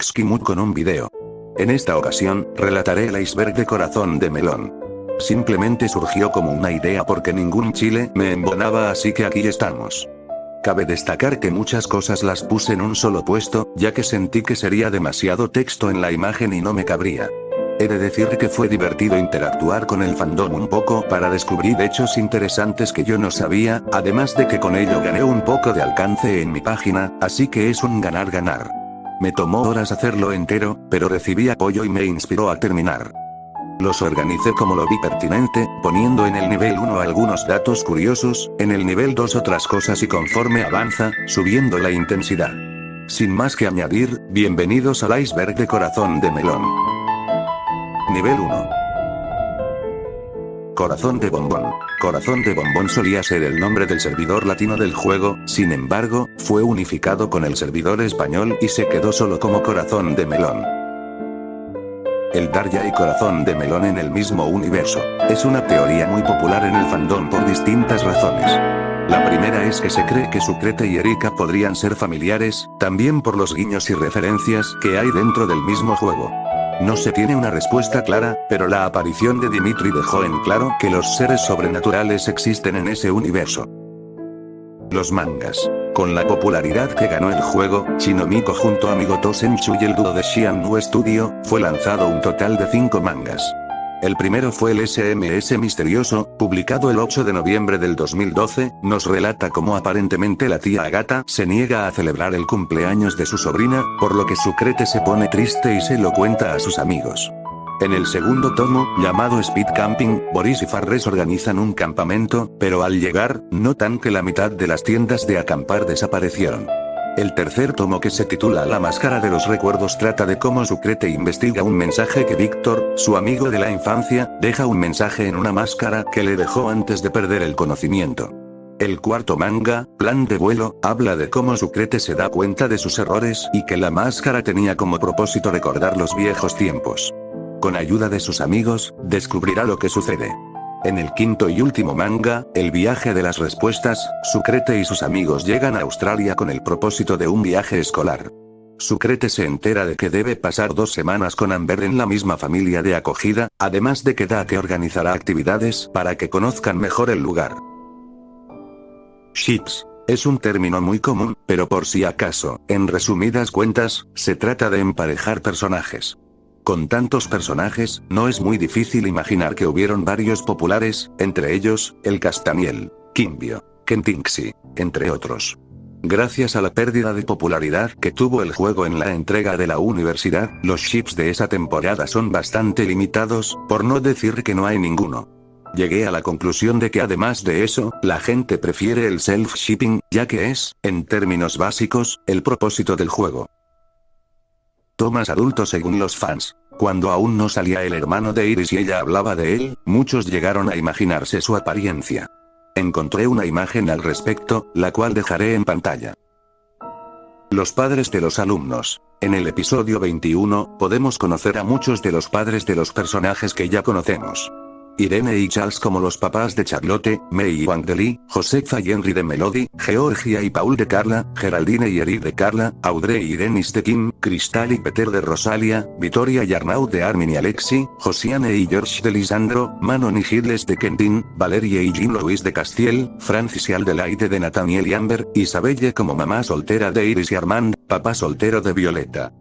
Skimut con un video. En esta ocasión, relataré el iceberg de Corazón de Melón. Simplemente surgió como una idea porque ningún chile me embonaba, así que aquí estamos. Cabe destacar que muchas cosas las puse en un solo puesto, ya que sentí que sería demasiado texto en la imagen y no me cabría. He de decir que fue divertido interactuar con el fandom un poco para descubrir hechos interesantes que yo no sabía, además de que con ello gané un poco de alcance en mi página, así que es un ganar-ganar. Me tomó horas hacerlo entero, pero recibí apoyo y me inspiró a terminar. Los organicé como lo vi pertinente, poniendo en el nivel 1 algunos datos curiosos, en el nivel 2 otras cosas y conforme avanza, subiendo la intensidad. Sin más que añadir, bienvenidos al iceberg de Corazón de Melón. Nivel 1. Corazón de Bombón. Corazón de Bombón solía ser el nombre del servidor latino del juego, sin embargo, fue unificado con el servidor español y se quedó solo como Corazón de Melón. El dar ya y Corazón de Melón en el mismo universo. Es una teoría muy popular en el fandom por distintas razones. La primera es que se cree que Sucrete y Erika podrían ser familiares, también por los guiños y referencias que hay dentro del mismo juego. No se tiene una respuesta clara, pero la aparición de Dimitri dejó en claro que los seres sobrenaturales existen en ese universo. Los mangas. Con la popularidad que ganó el juego, Shinomiko junto a Migoto Senchu y el dúo de Xiannu Studio, fue lanzado un total de 5 mangas. El primero fue el SMS Misterioso, publicado el 8 de noviembre del 2012, nos relata cómo aparentemente la tía Agata se niega a celebrar el cumpleaños de su sobrina, por lo que Sucrete se pone triste y se lo cuenta a sus amigos. En el segundo tomo, llamado Speed Camping, Boris y Farres organizan un campamento, pero al llegar, notan que la mitad de las tiendas de acampar desaparecieron. El tercer tomo, que se titula La Máscara de los Recuerdos, trata de cómo Sucrete investiga un mensaje que Víctor, su amigo de la infancia, deja un mensaje en una máscara que le dejó antes de perder el conocimiento. El cuarto manga, Plan de Vuelo, habla de cómo Sucrete se da cuenta de sus errores y que la máscara tenía como propósito recordar los viejos tiempos. Con ayuda de sus amigos, descubrirá lo que sucede. En el quinto y último manga, El Viaje de las Respuestas, Sucrete y sus amigos llegan a Australia con el propósito de un viaje escolar. Sucrete se entera de que debe pasar 2 semanas con Amber en la misma familia de acogida, además de que Dake organizará actividades para que conozcan mejor el lugar. Ships. Es un término muy común, pero por si acaso, en resumidas cuentas, se trata de emparejar personajes. Con tantos personajes, no es muy difícil imaginar que hubieron varios populares, entre ellos, el Castaniel, Kimbio, Kentinxi, entre otros. Gracias a la pérdida de popularidad que tuvo el juego en la entrega de la universidad, los ships de esa temporada son bastante limitados, por no decir que no hay ninguno. Llegué a la conclusión de que además de eso, la gente prefiere el self-shipping, ya que es, en términos básicos, el propósito del juego. Tomas adultos según los fans. Cuando aún no salía el hermano de Iris y ella hablaba de él, muchos llegaron a imaginarse su apariencia. Encontré una imagen al respecto, la cual dejaré en pantalla. Los padres de los alumnos. En el episodio 21, podemos conocer a muchos de los padres de los personajes que ya conocemos. Irene y Charles como los papás de Charlotte, Mei y Wang de Lee, Josefa y Henry de Melody, Georgia y Paul de Carla, Geraldine y Eric de Carla, Audrey y Dennis de Kim, Crystal y Peter de Rosalia, Victoria y Arnaud de Armin y Alexi, Josiane y George de Lisandro, Manon y Gilles de Quentin, Valerie y Jean-Louis de Castiel, Francis y Adelaide de Nathaniel y Amber, Isabelle como mamá soltera de Iris y Armand, papá soltero de Violeta.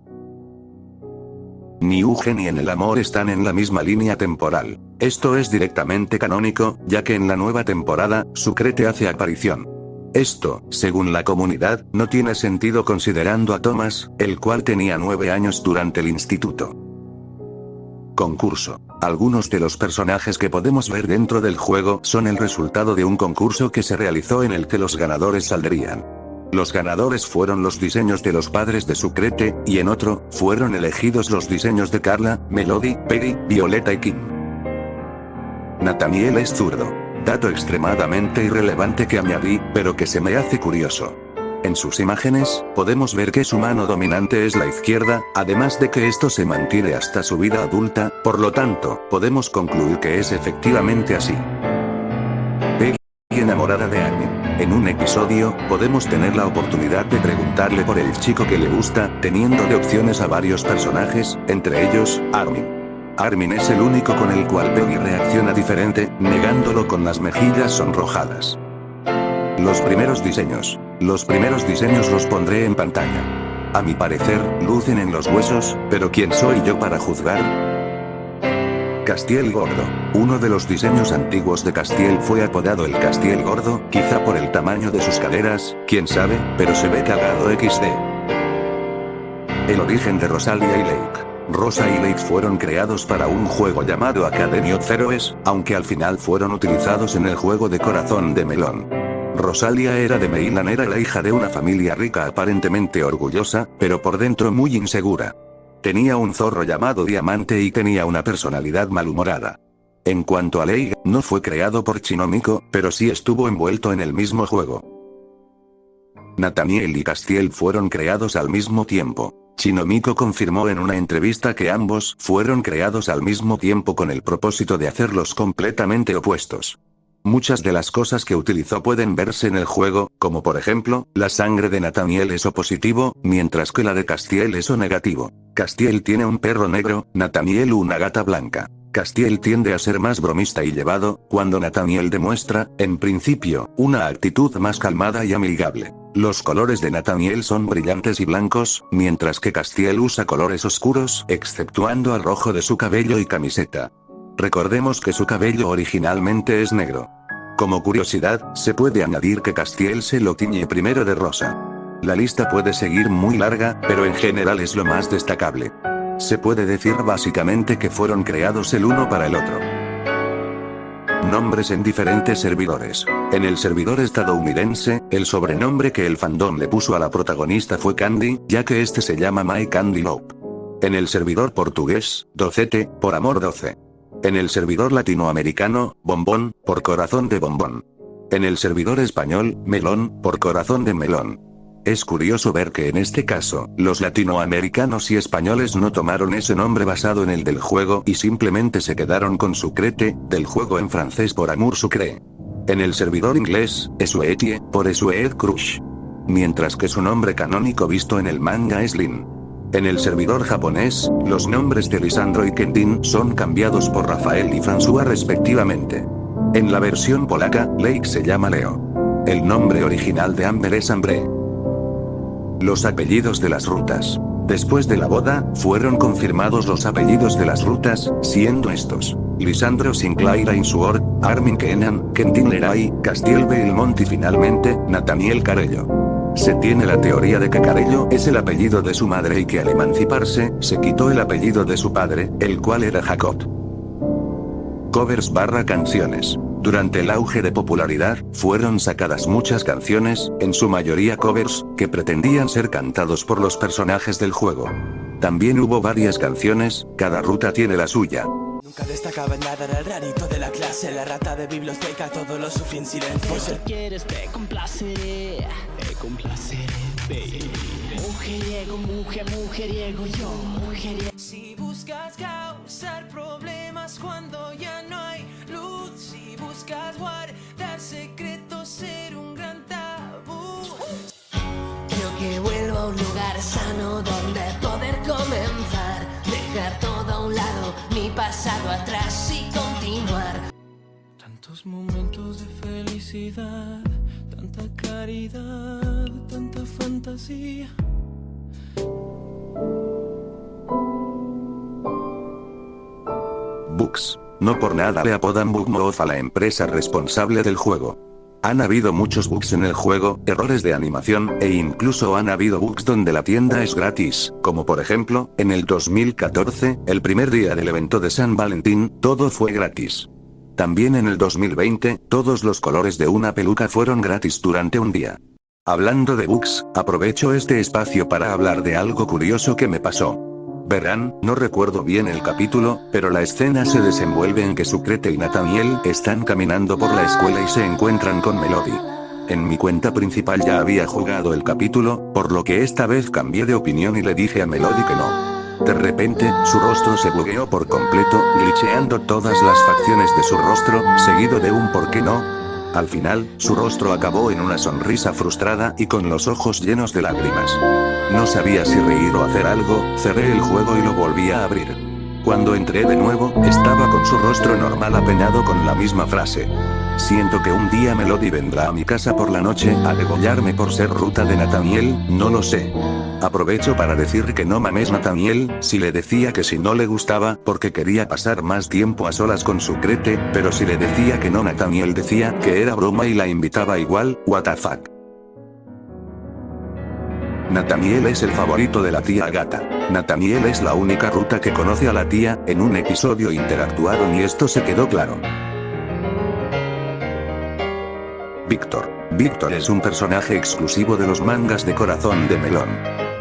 Ni Eugen ni En el Amor están en la misma línea temporal. Esto es directamente canónico, ya que en la nueva temporada, Sucrete hace aparición. Esto, según la comunidad, no tiene sentido considerando a Thomas, el cual tenía 9 años durante el instituto. Concurso. Algunos de los personajes que podemos ver dentro del juego son el resultado de un concurso que se realizó en el que los ganadores saldrían. Los ganadores fueron los diseños de los padres de Sucrete, y en otro, fueron elegidos los diseños de Carla, Melody, Perry, Violeta y Kim. Nathaniel es zurdo. Dato extremadamente irrelevante que añadí, pero que se me hace curioso. En sus imágenes, podemos ver que su mano dominante es la izquierda, además de que esto se mantiene hasta su vida adulta, por lo tanto, podemos concluir que es efectivamente así. Peggy, enamorada de Armin. En un episodio, podemos tener la oportunidad de preguntarle por el chico que le gusta, teniendo de opciones a varios personajes, entre ellos, Armin. Armin es el único con el cual Penny reacciona diferente, negándolo con las mejillas sonrojadas. Los primeros diseños los pondré en pantalla. A mi parecer, lucen en los huesos, pero ¿quién soy yo para juzgar? Castiel Gordo. Uno de los diseños antiguos de Castiel fue apodado el Castiel Gordo, quizá por el tamaño de sus caderas, quién sabe, pero se ve cagado XD. El origen de Rosalia y Lake. Rosa y Lake fueron creados para un juego llamado Academy of Heroes, aunque al final fueron utilizados en el juego de Corazón de Melón. Rosalia era de Meilan, era la hija de una familia rica aparentemente orgullosa, pero por dentro muy insegura. Tenía un zorro llamado Diamante y tenía una personalidad malhumorada. En cuanto a Lei, no fue creado por Shinomiko, pero sí estuvo envuelto en el mismo juego. Nathaniel y Castiel fueron creados al mismo tiempo. Shinomiko confirmó en una entrevista que ambos fueron creados al mismo tiempo con el propósito de hacerlos completamente opuestos. Muchas de las cosas que utilizó pueden verse en el juego, como por ejemplo, la sangre de Nathaniel es O positivo, mientras que la de Castiel es O negativo. Castiel tiene un perro negro, Nathaniel una gata blanca. Castiel tiende a ser más bromista y llevado, cuando Nathaniel demuestra, en principio, una actitud más calmada y amigable. Los colores de Nathaniel son brillantes y blancos, mientras que Castiel usa colores oscuros, exceptuando al rojo de su cabello y camiseta. Recordemos que su cabello originalmente es negro. Como curiosidad, se puede añadir que Castiel se lo tiñe primero de rosa. La lista puede seguir muy larga, pero en general es lo más destacable. Se puede decir básicamente que fueron creados el uno para el otro. Nombres en diferentes servidores. En el servidor estadounidense, el sobrenombre que el fandom le puso a la protagonista fue Candy, ya que este se llama My Candy Love. En el servidor portugués, Docete, por amor 12. En el servidor latinoamericano, Bombón, por corazón de bombón. En el servidor español, Melón, por corazón de melón. Es curioso ver que en este caso, los latinoamericanos y españoles no tomaron ese nombre basado en el del juego y simplemente se quedaron con Sucrete, del juego en francés por Amour Sucré. En el servidor inglés, Esuetie, por Esued Crush. Mientras que su nombre canónico visto en el manga es Lin. En el servidor japonés, los nombres de Lisandro y Kentin son cambiados por Rafael y François respectivamente. En la versión polaca, Lake se llama Leo. El nombre original de Amber es Ambre. Los apellidos de las rutas. Después de la boda, fueron confirmados los apellidos de las rutas, siendo estos: Lisandro Sinclair Ainsworth, Armin Kenan, Kentin Leray, Castiel Belmont y finalmente, Nathaniel Carello. Se tiene la teoría de que Carello es el apellido de su madre y que al emanciparse, se quitó el apellido de su padre, el cual era Jacob. Covers / canciones. Durante el auge de popularidad, fueron sacadas muchas canciones, en su mayoría covers, que pretendían ser cantados por los personajes del juego. También hubo varias canciones, cada ruta tiene la suya. Nunca destacaba en nada, era el rarito de la clase, la rata de biblioteca, todo lo sufrí en silencio. Por si quieres te complaceré, baby. Mujeriego, mujeriego, yo, mujeriego. Si buscas causar problemas cuando ya no hay luz, si buscas guardar secretos, ser un gran tabú. Quiero que vuelva a un lugar sano donde poder comenzar, dejar todo a un lado, mi pasado atrás y continuar. Tantos momentos de felicidad, tanta claridad, tanta fantasía. Bugs. No por nada le apodan Bugmouth a la empresa responsable del juego. Han habido muchos bugs en el juego, errores de animación, e incluso han habido bugs donde la tienda es gratis, como por ejemplo, en el 2014, el primer día del evento de San Valentín, todo fue gratis. También en el 2020, todos los colores de una peluca fueron gratis durante un día. Hablando de bugs, aprovecho este espacio para hablar de algo curioso que me pasó. Verán, no recuerdo bien el capítulo, pero la escena se desenvuelve en que Sucrete y Nathaniel están caminando por la escuela y se encuentran con Melody. En mi cuenta principal ya había jugado el capítulo, por lo que esta vez cambié de opinión y le dije a Melody que no. De repente, su rostro se bugueó por completo, glitcheando todas las facciones de su rostro, seguido de un ¿por qué no? Al final, su rostro acabó en una sonrisa frustrada y con los ojos llenos de lágrimas. No sabía si reír o hacer algo, cerré el juego y lo volví a abrir. Cuando entré de nuevo, estaba con su rostro normal apenado con la misma frase. Siento que un día Melody vendrá a mi casa por la noche a degollarme por ser ruta de Nathaniel, no lo sé. Aprovecho para decir que no mames Nathaniel, si le decía que si no le gustaba, porque quería pasar más tiempo a solas con su crete, pero si le decía que no Nathaniel decía que era broma y la invitaba igual, what the fuck. Nathaniel es el favorito de la tía Agatha. Nathaniel es la única ruta que conoce a la tía, en un episodio interactuaron y esto se quedó claro. Víctor. Víctor es un personaje exclusivo de los mangas de Corazón de Melón.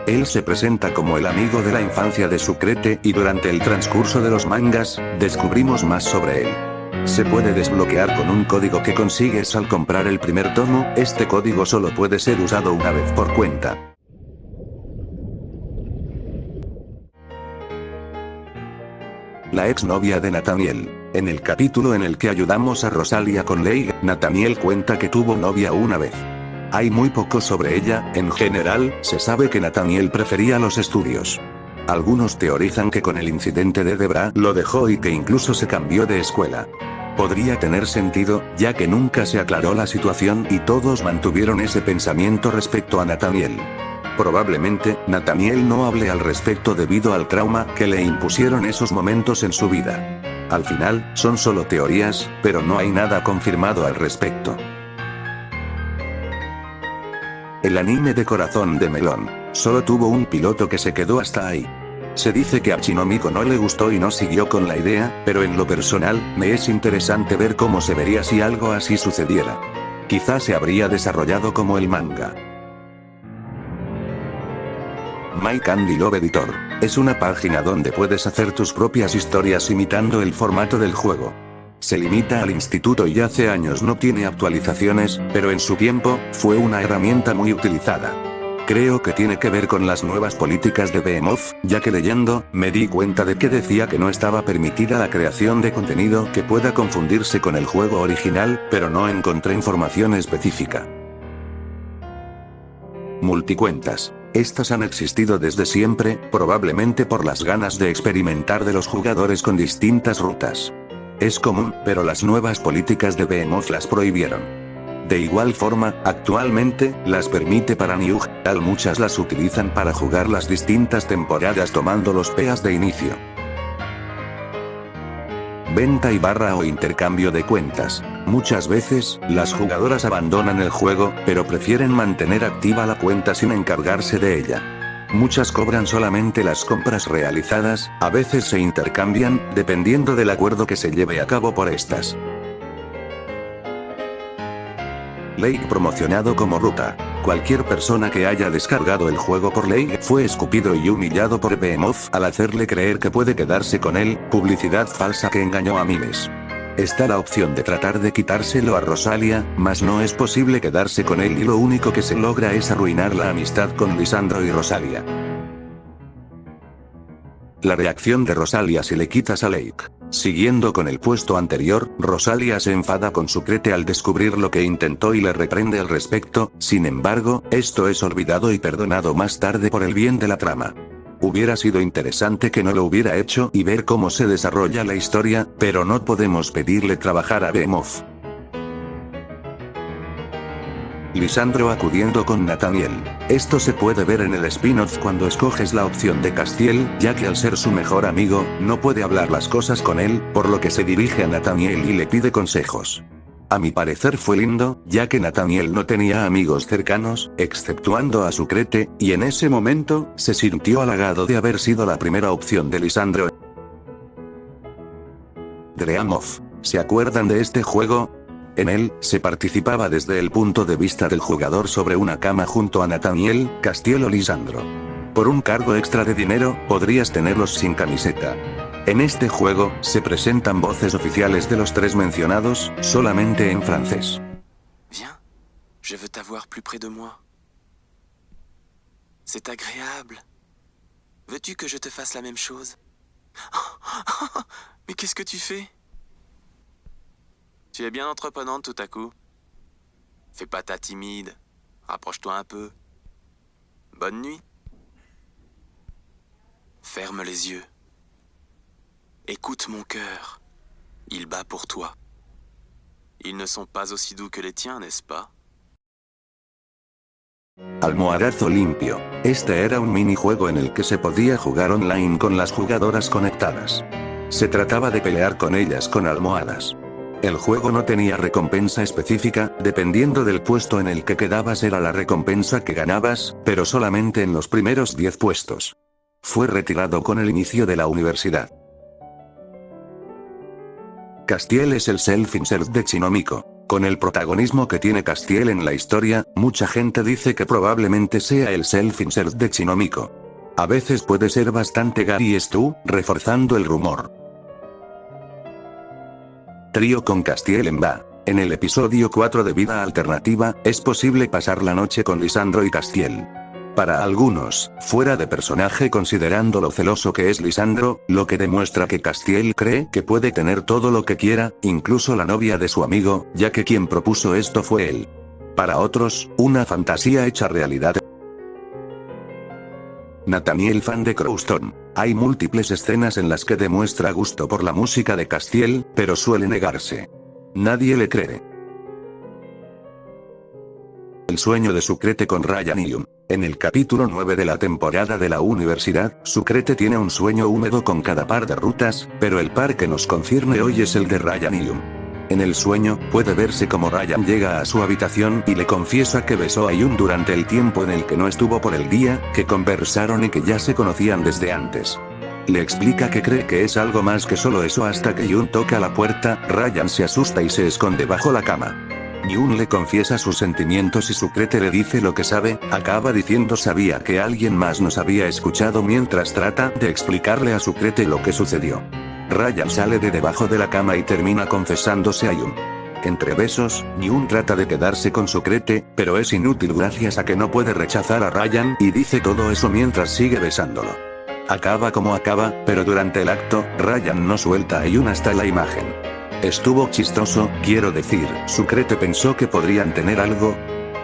Él se presenta como el amigo de la infancia de Sucrete y durante el transcurso de los mangas, descubrimos más sobre él. Se puede desbloquear con un código que consigues al comprar el primer tomo, este código solo puede ser usado una vez por cuenta. La exnovia de Nathaniel. En el capítulo en el que ayudamos a Rosalia con Leigh, Nathaniel cuenta que tuvo novia una vez. Hay muy poco sobre ella, en general, se sabe que Nathaniel prefería los estudios. Algunos teorizan que con el incidente de Debra lo dejó y que incluso se cambió de escuela. Podría tener sentido, ya que nunca se aclaró la situación y todos mantuvieron ese pensamiento respecto a Nathaniel. Probablemente, Nathaniel no hable al respecto debido al trauma que le impusieron esos momentos en su vida. Al final, son solo teorías, pero no hay nada confirmado al respecto. El anime de Corazón de Melón solo tuvo un piloto que se quedó hasta ahí. Se dice que a Chinomiko no le gustó y no siguió con la idea, pero en lo personal, me es interesante ver cómo se vería si algo así sucediera. Quizás se habría desarrollado como el manga. My Candy Love Editor. Es una página donde puedes hacer tus propias historias imitando el formato del juego. Se limita al instituto y hace años no tiene actualizaciones, pero en su tiempo, fue una herramienta muy utilizada. Creo que tiene que ver con las nuevas políticas de Behemoth, ya que leyendo, me di cuenta de que decía que no estaba permitida la creación de contenido que pueda confundirse con el juego original, pero no encontré información específica. Multicuentas. Estas han existido desde siempre, probablemente por las ganas de experimentar de los jugadores con distintas rutas. Es común, pero las nuevas políticas de Behemoth las prohibieron. De igual forma, actualmente, las permite para New Game, muchas las utilizan para jugar las distintas temporadas tomando los PAs de inicio. Venta y barra o intercambio de cuentas. Muchas veces, las jugadoras abandonan el juego, pero prefieren mantener activa la cuenta sin encargarse de ella. Muchas cobran solamente las compras realizadas, a veces se intercambian, dependiendo del acuerdo que se lleve a cabo por estas. Leigh promocionado como ruta. Cualquier persona que haya descargado el juego por Leigh fue escupido y humillado por Behemoth al hacerle creer que puede quedarse con él, publicidad falsa que engañó a miles. Está la opción de tratar de quitárselo a Rosalia, mas no es posible quedarse con él y lo único que se logra es arruinar la amistad con Lisandro y Rosalia. La reacción de Rosalia si le quitas a Leigh. Siguiendo con el puesto anterior, Rosalia se enfada con Sucrete al descubrir lo que intentó y le reprende al respecto, sin embargo, esto es olvidado y perdonado más tarde por el bien de la trama. Hubiera sido interesante que no lo hubiera hecho y ver cómo se desarrolla la historia, pero no podemos pedirle trabajar a Behemoth. Lisandro acudiendo con Nathaniel. Esto se puede ver en el spin-off cuando escoges la opción de Castiel, ya que al ser su mejor amigo, no puede hablar las cosas con él, por lo que se dirige a Nathaniel y le pide consejos. A mi parecer fue lindo, ya que Nathaniel no tenía amigos cercanos, exceptuando a Sucrete, y en ese momento, se sintió halagado de haber sido la primera opción de Lisandro. Dream of. ¿Se acuerdan de este juego? En él, se participaba desde el punto de vista del jugador sobre una cama junto a Nathaniel, Castiel o Lisandro. Por un cargo extra de dinero, podrías tenerlos sin camiseta. En este juego, se presentan voces oficiales de los tres mencionados, solamente en francés. Viens, je veux t'avoir plus près de moi. C'est agréable. Veux-tu que je te fasse la même chose? Mais qu'est-ce que tu fais? Tu es bien entreprenante tout à coup. Fais pas ta timide. Rapproche-toi un peu. Bonne nuit. Ferme les yeux. Écoute mon cœur. Il bat pour toi. Ils ne sont pas aussi doux que les tiens, n'est-ce pas? Almohadazo limpio. Este era un minijuego en el que se podía jugar online con las jugadoras conectadas. Se trataba de pelear con ellas con almohadas. El juego no tenía recompensa específica, dependiendo del puesto en el que quedabas era la recompensa que ganabas, pero solamente en los primeros 10 puestos. Fue retirado con el inicio de la universidad. Castiel es el self-insert de Chinomiko. Con el protagonismo que tiene Castiel en la historia, mucha gente dice que probablemente sea el self-insert de Chinomiko. A veces puede ser bastante Gary Stu, reforzando el rumor. Trío con Castiel en Va. En el episodio 4 de Vida Alternativa, es posible pasar la noche con Lisandro y Castiel. Para algunos, fuera de personaje considerando lo celoso que es Lisandro, lo que demuestra que Castiel cree que puede tener todo lo que quiera, incluso la novia de su amigo, ya que quien propuso esto fue él. Para otros, una fantasía hecha realidad. Nathaniel fan de Crowston. Hay múltiples escenas en las que demuestra gusto por la música de Castiel, pero suele negarse. Nadie le cree. El sueño de Sucrete con Ryan Yum. En el capítulo 9 de la temporada de la universidad, Sucrete tiene un sueño húmedo con cada par de rutas, pero el par que nos concierne hoy es el de Ryan Yum. En el sueño, puede verse como Ryan llega a su habitación y le confiesa que besó a Yum durante el tiempo en el que no estuvo por el día, que conversaron y que ya se conocían desde antes. Le explica que cree que es algo más que solo eso hasta que Yum toca la puerta, Ryan se asusta y se esconde bajo la cama. Yun le confiesa sus sentimientos y Sucrete le dice lo que sabe, acaba diciendo sabía que alguien más nos había escuchado mientras trata de explicarle a Sucrete lo que sucedió. Ryan sale de debajo de la cama y termina confesándose a Yun. Entre besos, Yun trata de quedarse con Sucrete, pero es inútil gracias a que no puede rechazar a Ryan y dice todo eso mientras sigue besándolo. Acaba como acaba, pero durante el acto, Ryan no suelta a Yun hasta la imagen. Estuvo chistoso, quiero decir, Sucrete pensó que podrían tener algo.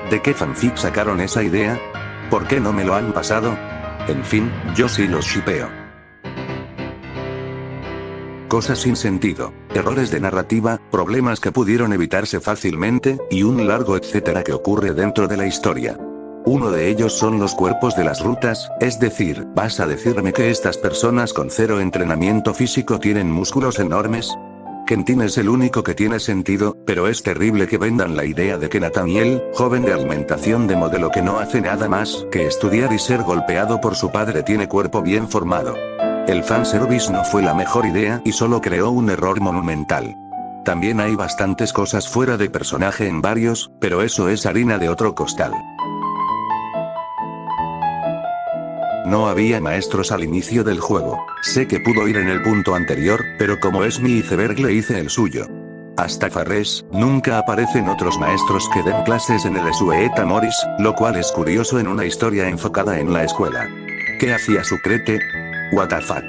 ¿De qué fanfic sacaron esa idea? ¿Por qué no me lo han pasado? En fin, yo sí los shippeo. Cosas sin sentido, errores de narrativa, problemas que pudieron evitarse fácilmente, y un largo etcétera que ocurre dentro de la historia. Uno de ellos son los cuerpos de las rutas, es decir, ¿vas a decirme que estas personas con cero entrenamiento físico tienen músculos enormes? Quentin es el único que tiene sentido, pero es terrible que vendan la idea de que Nathaniel, joven de alimentación de modelo que no hace nada más que estudiar y ser golpeado por su padre tiene cuerpo bien formado. El fanservice no fue la mejor idea y solo creó un error monumental. También hay bastantes cosas fuera de personaje en varios, pero eso es harina de otro costal. No había maestros al inicio del juego. Sé que pudo ir en el punto anterior, pero como es mi iceberg le hice el suyo. Hasta Farres, nunca aparecen otros maestros que den clases en el Sueta Morris, lo cual es curioso en una historia enfocada en la escuela. ¿Qué hacía Sucrete? What the fuck.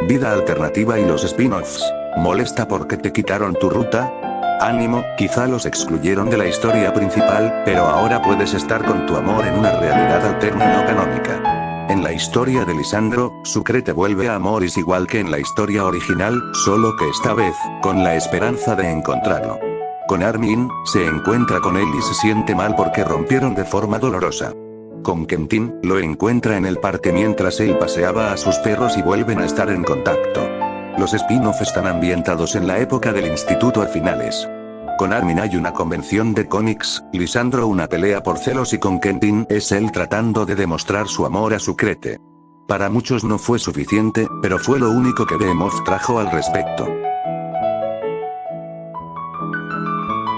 Vida alternativa y los spin-offs. ¿Molesta porque te quitaron tu ruta? Ánimo, quizá los excluyeron de la historia principal, pero ahora puedes estar con tu amor en una realidad alterna no canónica. En la historia de Lisandro, Sucrete vuelve a Morris igual que en la historia original, solo que esta vez, con la esperanza de encontrarlo. Con Armin, se encuentra con él y se siente mal porque rompieron de forma dolorosa. Con Quentin, lo encuentra en el parque mientras él paseaba a sus perros y vuelven a estar en contacto. Los spin-off están ambientados en la época del instituto a finales. Con Armin hay una convención de cómics, Lisandro una pelea por celos y con Quentin es él tratando de demostrar su amor a Sucrete. Para muchos no fue suficiente, pero fue lo único que Behemoth trajo al respecto.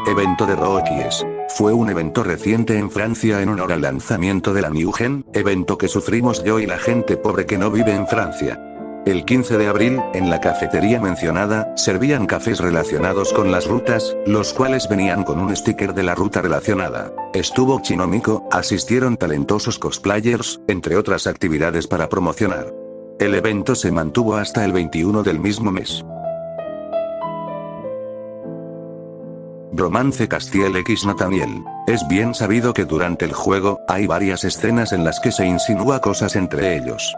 Evento de Rookies. Fue un evento reciente en Francia en honor al lanzamiento de la New Gen, evento que sufrimos yo y la gente pobre que no vive en Francia. El 15 de abril, en la cafetería mencionada, servían cafés relacionados con las rutas, los cuales venían con un sticker de la ruta relacionada. Estuvo Chinomiko, asistieron talentosos cosplayers, entre otras actividades para promocionar. El evento se mantuvo hasta el 21 del mismo mes. Romance Castiel x Nathaniel. Es bien sabido que durante el juego, hay varias escenas en las que se insinúa cosas entre ellos.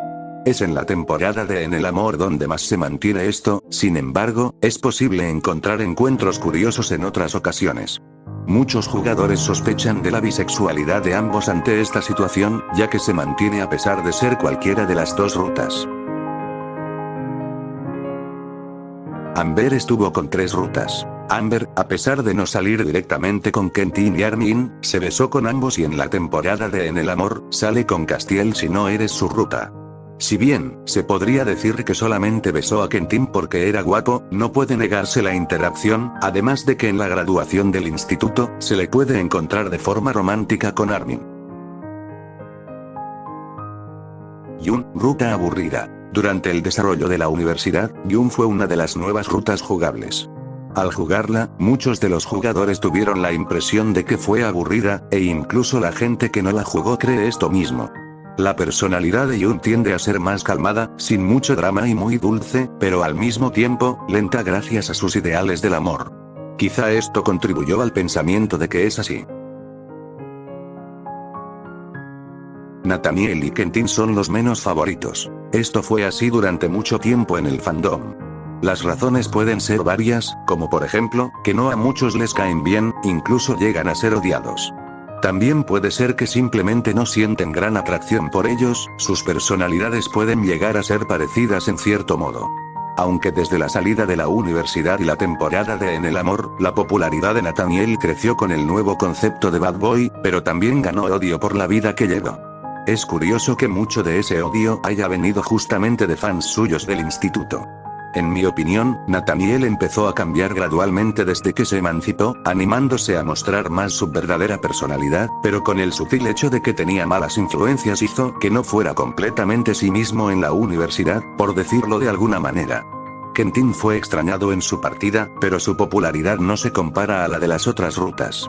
Es en la temporada de En el Amor donde más se mantiene esto, sin embargo, es posible encontrar encuentros curiosos en otras ocasiones. Muchos jugadores sospechan de la bisexualidad de ambos ante esta situación, ya que se mantiene a pesar de ser cualquiera de las dos rutas. Amber estuvo con 3 rutas. Amber, a pesar de no salir directamente con Quentin y Armin, se besó con ambos y en la temporada de En el Amor, sale con Castiel si no eres su ruta. Si bien, se podría decir que solamente besó a Quentin porque era guapo, no puede negarse la interacción, además de que en la graduación del instituto, se le puede encontrar de forma romántica con Armin. Yun, ruta aburrida. Durante el desarrollo de la universidad, Yun fue una de las nuevas rutas jugables. Al jugarla, muchos de los jugadores tuvieron la impresión de que fue aburrida, e incluso la gente que no la jugó cree esto mismo. La personalidad de Yun tiende a ser más calmada, sin mucho drama y muy dulce, pero al mismo tiempo, lenta gracias a sus ideales del amor. Quizá esto contribuyó al pensamiento de que es así. Nathaniel y Quentin son los menos favoritos. Esto fue así durante mucho tiempo en el fandom. Las razones pueden ser varias, como por ejemplo, que no a muchos les caen bien, incluso llegan a ser odiados. También puede ser que simplemente no sienten gran atracción por ellos, sus personalidades pueden llegar a ser parecidas en cierto modo. Aunque desde la salida de la universidad y la temporada de En el Amor, la popularidad de Nathaniel creció con el nuevo concepto de bad boy, pero también ganó odio por la vida que llevó. Es curioso que mucho de ese odio haya venido justamente de fans suyos del instituto. En mi opinión, Nathaniel empezó a cambiar gradualmente desde que se emancipó, animándose a mostrar más su verdadera personalidad, pero con el sutil hecho de que tenía malas influencias hizo que no fuera completamente sí mismo en la universidad, por decirlo de alguna manera. Quentin fue extrañado en su partida, pero su popularidad no se compara a la de las otras rutas.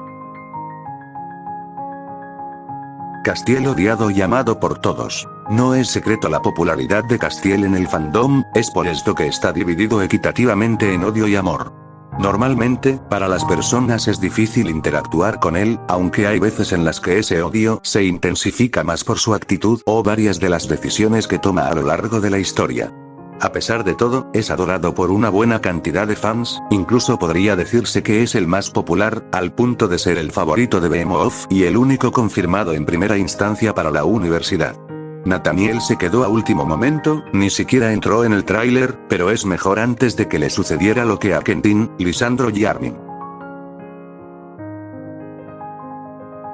Castiel odiado y amado por todos. No es secreto la popularidad de Castiel en el fandom, es por esto que está dividido equitativamente en odio y amor. Normalmente, para las personas es difícil interactuar con él, aunque hay veces en las que ese odio se intensifica más por su actitud o varias de las decisiones que toma a lo largo de la historia. A pesar de todo, es adorado por una buena cantidad de fans, incluso podría decirse que es el más popular, al punto de ser el favorito de Behemoth y el único confirmado en primera instancia para la universidad. Nathaniel se quedó a último momento, ni siquiera entró en el tráiler, pero es mejor antes de que le sucediera lo que a Quentin, Lisandro y Armin.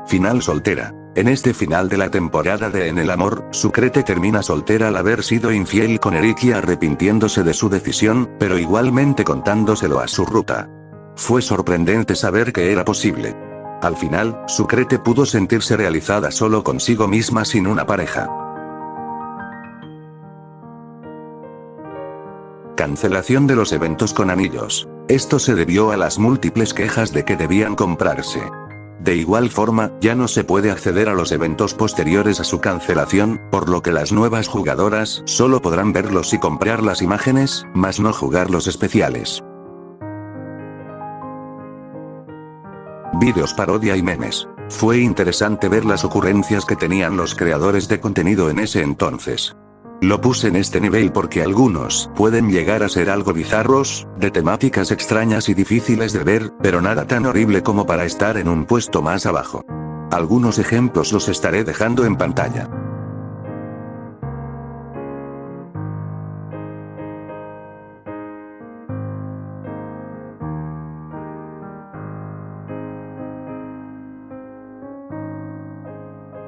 Final soltera. En este final de la temporada de En el Amor, Sucrete termina soltera al haber sido infiel con Eric y arrepintiéndose de su decisión, pero igualmente contándoselo a su ruta. Fue sorprendente saber que era posible. Al final, Sucrete pudo sentirse realizada solo consigo misma sin una pareja. Cancelación de los eventos con anillos. Esto se debió a las múltiples quejas de que debían comprarse. De igual forma, ya no se puede acceder a los eventos posteriores a su cancelación, por lo que las nuevas jugadoras solo podrán verlos y comprar las imágenes, mas no jugar los especiales. Vídeos parodia y memes. Fue interesante ver las ocurrencias que tenían los creadores de contenido en ese entonces. Lo puse en este nivel porque algunos pueden llegar a ser algo bizarros, de temáticas extrañas y difíciles de ver, pero nada tan horrible como para estar en un puesto más abajo. Algunos ejemplos los estaré dejando en pantalla.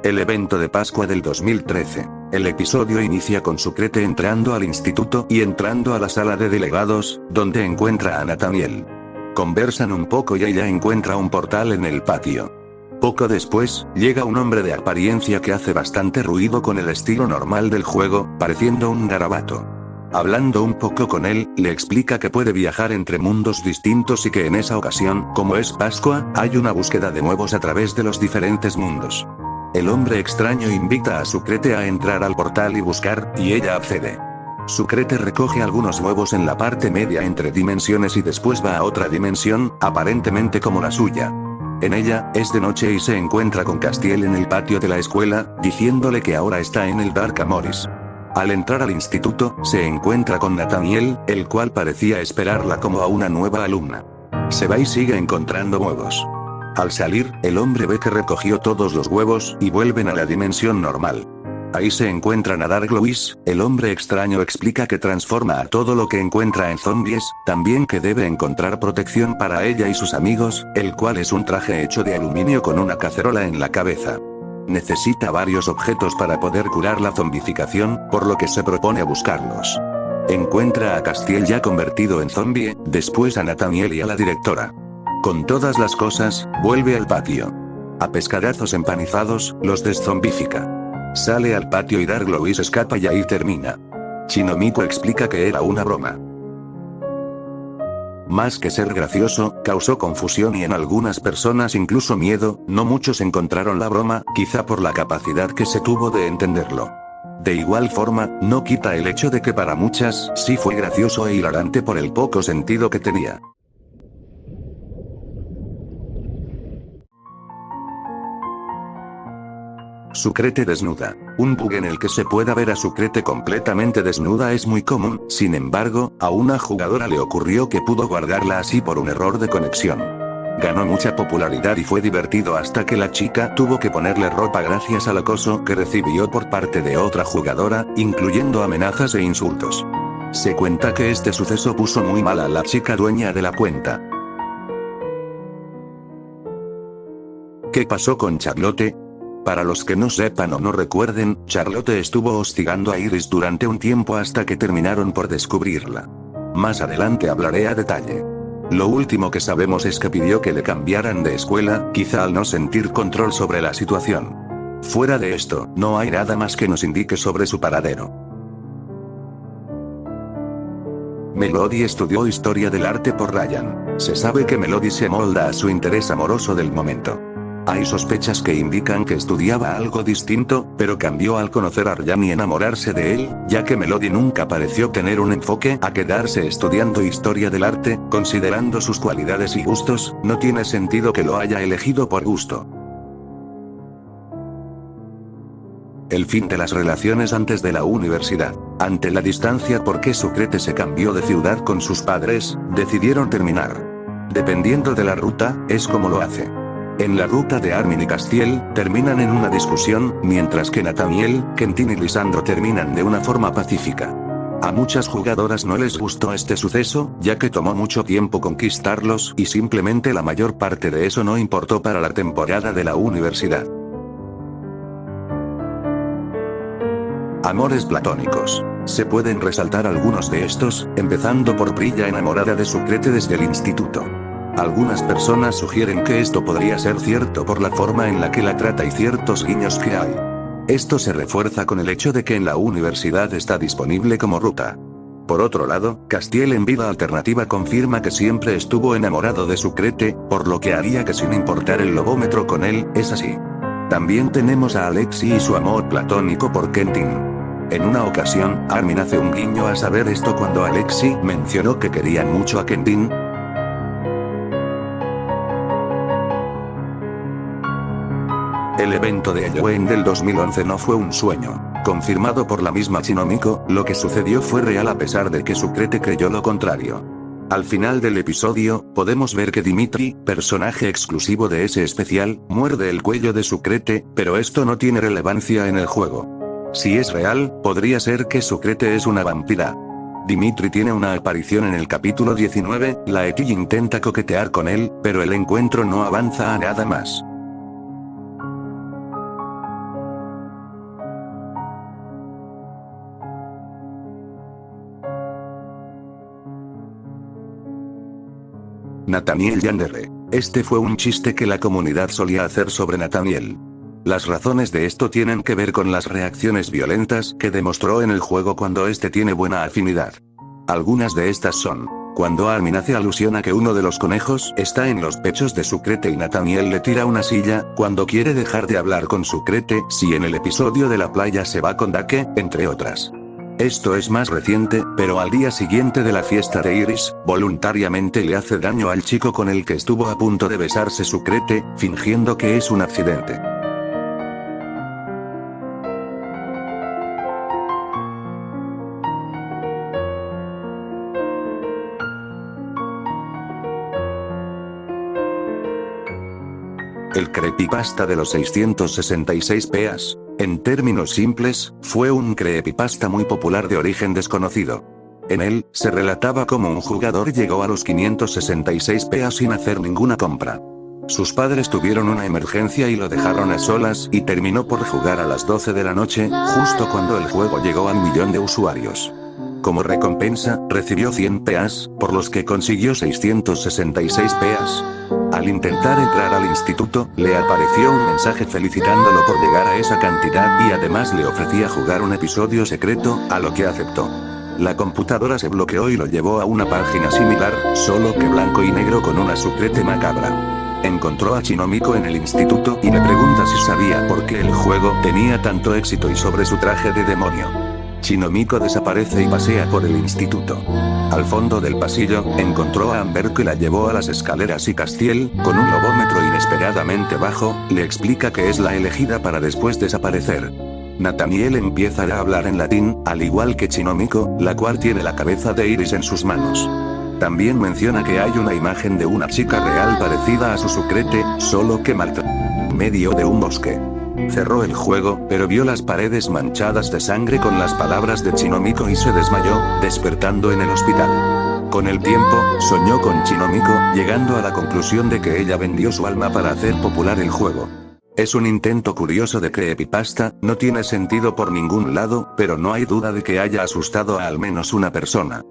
El evento de Pascua del 2013. El episodio inicia con Sucrete entrando al instituto y entrando a la sala de delegados, donde encuentra a Nathaniel. Conversan un poco y ella encuentra un portal en el patio. Poco después, llega un hombre de apariencia que hace bastante ruido con el estilo normal del juego, pareciendo un garabato. Hablando un poco con él, le explica que puede viajar entre mundos distintos y que en esa ocasión, como es Pascua, hay una búsqueda de nuevos a través de los diferentes mundos. El hombre extraño invita a Sucrete a entrar al portal y buscar, y ella accede. Sucrete recoge algunos huevos en la parte media entre dimensiones y después va a otra dimensión, aparentemente como la suya. En ella, es de noche y se encuentra con Castiel en el patio de la escuela, diciéndole que ahora está en el Dark Amoris. Al entrar al instituto, se encuentra con Nathaniel, el cual parecía esperarla como a una nueva alumna. Se va y sigue encontrando huevos. Al salir, el hombre ve que recogió todos los huevos, y vuelven a la dimensión normal. Ahí se encuentran a Dark Louis, el hombre extraño explica que transforma a todo lo que encuentra en zombies, también que debe encontrar protección para ella y sus amigos, el cual es un traje hecho de aluminio con una cacerola en la cabeza. Necesita varios objetos para poder curar la zombificación, por lo que se propone buscarlos. Encuentra a Castiel ya convertido en zombie, después a Nathaniel y a la directora. Con todas las cosas, vuelve al patio. A pescadazos empanizados, los deszombifica. Sale al patio y Dark Louis escapa y ahí termina. Shinomiko explica que era una broma. Más que ser gracioso, causó confusión y en algunas personas incluso miedo, no muchos encontraron la broma, quizá por la capacidad que se tuvo de entenderlo. De igual forma, no quita el hecho de que para muchas, sí fue gracioso e hilarante por el poco sentido que tenía. Sucrete desnuda. Un bug en el que se pueda ver a Sucrete completamente desnuda es muy común, sin embargo, a una jugadora le ocurrió que pudo guardarla así por un error de conexión. Ganó mucha popularidad y fue divertido hasta que la chica tuvo que ponerle ropa gracias al acoso que recibió por parte de otra jugadora, incluyendo amenazas e insultos. Se cuenta que este suceso puso muy mal a la chica dueña de la cuenta. ¿Qué pasó con Charlotte? Para los que no sepan o no recuerden, Charlotte estuvo hostigando a Iris durante un tiempo hasta que terminaron por descubrirla. Más adelante hablaré a detalle. Lo último que sabemos es que pidió que le cambiaran de escuela, quizá al no sentir control sobre la situación. Fuera de esto, no hay nada más que nos indique sobre su paradero. Melody estudió historia del arte por Ryan. Se sabe que Melody se molda a su interés amoroso del momento. Hay sospechas que indican que estudiaba algo distinto, pero cambió al conocer a Ryan y enamorarse de él, ya que Melody nunca pareció tener un enfoque a quedarse estudiando historia del arte, considerando sus cualidades y gustos, no tiene sentido que lo haya elegido por gusto. El fin de las relaciones antes de la universidad. Ante la distancia porque Sucrete se cambió de ciudad con sus padres, decidieron terminar. Dependiendo de la ruta, es como lo hace. En la ruta de Armin y Castiel, terminan en una discusión, mientras que Nathaniel, Quentin y Lisandro terminan de una forma pacífica. A muchas jugadoras no les gustó este suceso, ya que tomó mucho tiempo conquistarlos y simplemente la mayor parte de eso no importó para la temporada de la universidad. Amores platónicos. Se pueden resaltar algunos de estos, empezando por Priya enamorada de Sucrete desde el instituto. Algunas personas sugieren que esto podría ser cierto por la forma en la que la trata y ciertos guiños que hay. Esto se refuerza con el hecho de que en la universidad está disponible como ruta. Por otro lado, Castiel en vida alternativa confirma que siempre estuvo enamorado de Sucrete, por lo que haría que sin importar el lobómetro con él, es así. También tenemos a Alexi y su amor platónico por Quentin. En una ocasión, Armin hace un guiño a saber esto cuando Alexi mencionó que querían mucho a Quentin. El evento de Halloween del 2011 no fue un sueño, confirmado por la misma Shinomiko, lo que sucedió fue real a pesar de que Sucrete creyó lo contrario. Al final del episodio, podemos ver que Dimitri, personaje exclusivo de ese especial, muerde el cuello de Sucrete, pero esto no tiene relevancia en el juego. Si es real, podría ser que Sucrete es una vampira. Dimitri tiene una aparición en el capítulo 19, la Eti intenta coquetear con él, pero el encuentro no avanza a nada más. Nathaniel Yandere. Este fue un chiste que la comunidad solía hacer sobre Nathaniel. Las razones de esto tienen que ver con las reacciones violentas que demostró en el juego cuando este tiene buena afinidad. Algunas de estas son: cuando Armin hace alusión a que uno de los conejos está en los pechos de Sucrete y Nathaniel le tira una silla, cuando quiere dejar de hablar con Sucrete, si en el episodio de la playa se va con Dake, entre otras. Esto es más reciente, pero al día siguiente de la fiesta de Iris, voluntariamente le hace daño al chico con el que estuvo a punto de besarse Sucrete, fingiendo que es un accidente. El creepypasta de los 666 peas. En términos simples, fue un creepypasta muy popular de origen desconocido. En él, se relataba cómo un jugador llegó a los 566 peas sin hacer ninguna compra. Sus padres tuvieron una emergencia y lo dejaron a solas y terminó por jugar a las 12 de la noche, justo cuando el juego llegó al 1.000.000 de usuarios. Como recompensa, recibió 100 peas, por los que consiguió 666 peas. Al intentar entrar al instituto, le apareció un mensaje felicitándolo por llegar a esa cantidad y además le ofrecía jugar un episodio secreto, a lo que aceptó. La computadora se bloqueó y lo llevó a una página similar, solo que blanco y negro con una Sucrete macabra. Encontró a Chinomiko en el instituto y le pregunta si sabía por qué el juego tenía tanto éxito y sobre su traje de demonio. Chinomiko desaparece y pasea por el instituto. Al fondo del pasillo, encontró a Amber que la llevó a las escaleras y Castiel, con un lobómetro inesperadamente bajo, le explica que es la elegida para después desaparecer. Nathaniel empieza a hablar en latín, al igual que Chinomiko, la cual tiene la cabeza de Iris en sus manos. También menciona que hay una imagen de una chica real parecida a su Sucrete, solo que maltratada en medio de un bosque. Cerró el juego, pero vio las paredes manchadas de sangre con las palabras de Chinomiko y se desmayó, despertando en el hospital. Con el tiempo, soñó con Chinomiko, llegando a la conclusión de que ella vendió su alma para hacer popular el juego. Es un intento curioso de creepypasta, no tiene sentido por ningún lado, pero no hay duda de que haya asustado a al menos una persona.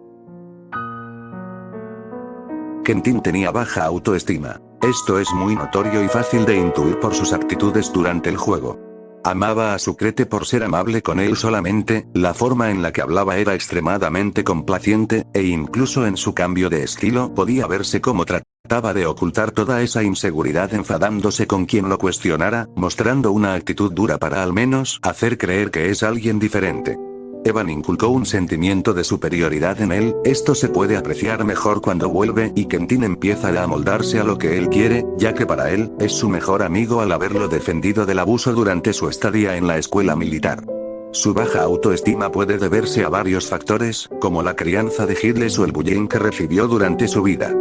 Quentin tenía baja autoestima. Esto es muy notorio y fácil de intuir por sus actitudes durante el juego. Amaba a Sucrete por ser amable con él solamente, la forma en la que hablaba era extremadamente complaciente, e incluso en su cambio de estilo podía verse cómo trataba de ocultar toda esa inseguridad enfadándose con quien lo cuestionara, mostrando una actitud dura para al menos hacer creer que es alguien diferente. Evan inculcó un sentimiento de superioridad en él, esto se puede apreciar mejor cuando vuelve y Quentin empieza a amoldarse a lo que él quiere, ya que para él, es su mejor amigo al haberlo defendido del abuso durante su estadía en la escuela militar. Su baja autoestima puede deberse a varios factores, como la crianza de Giles o el bullying que recibió durante su vida.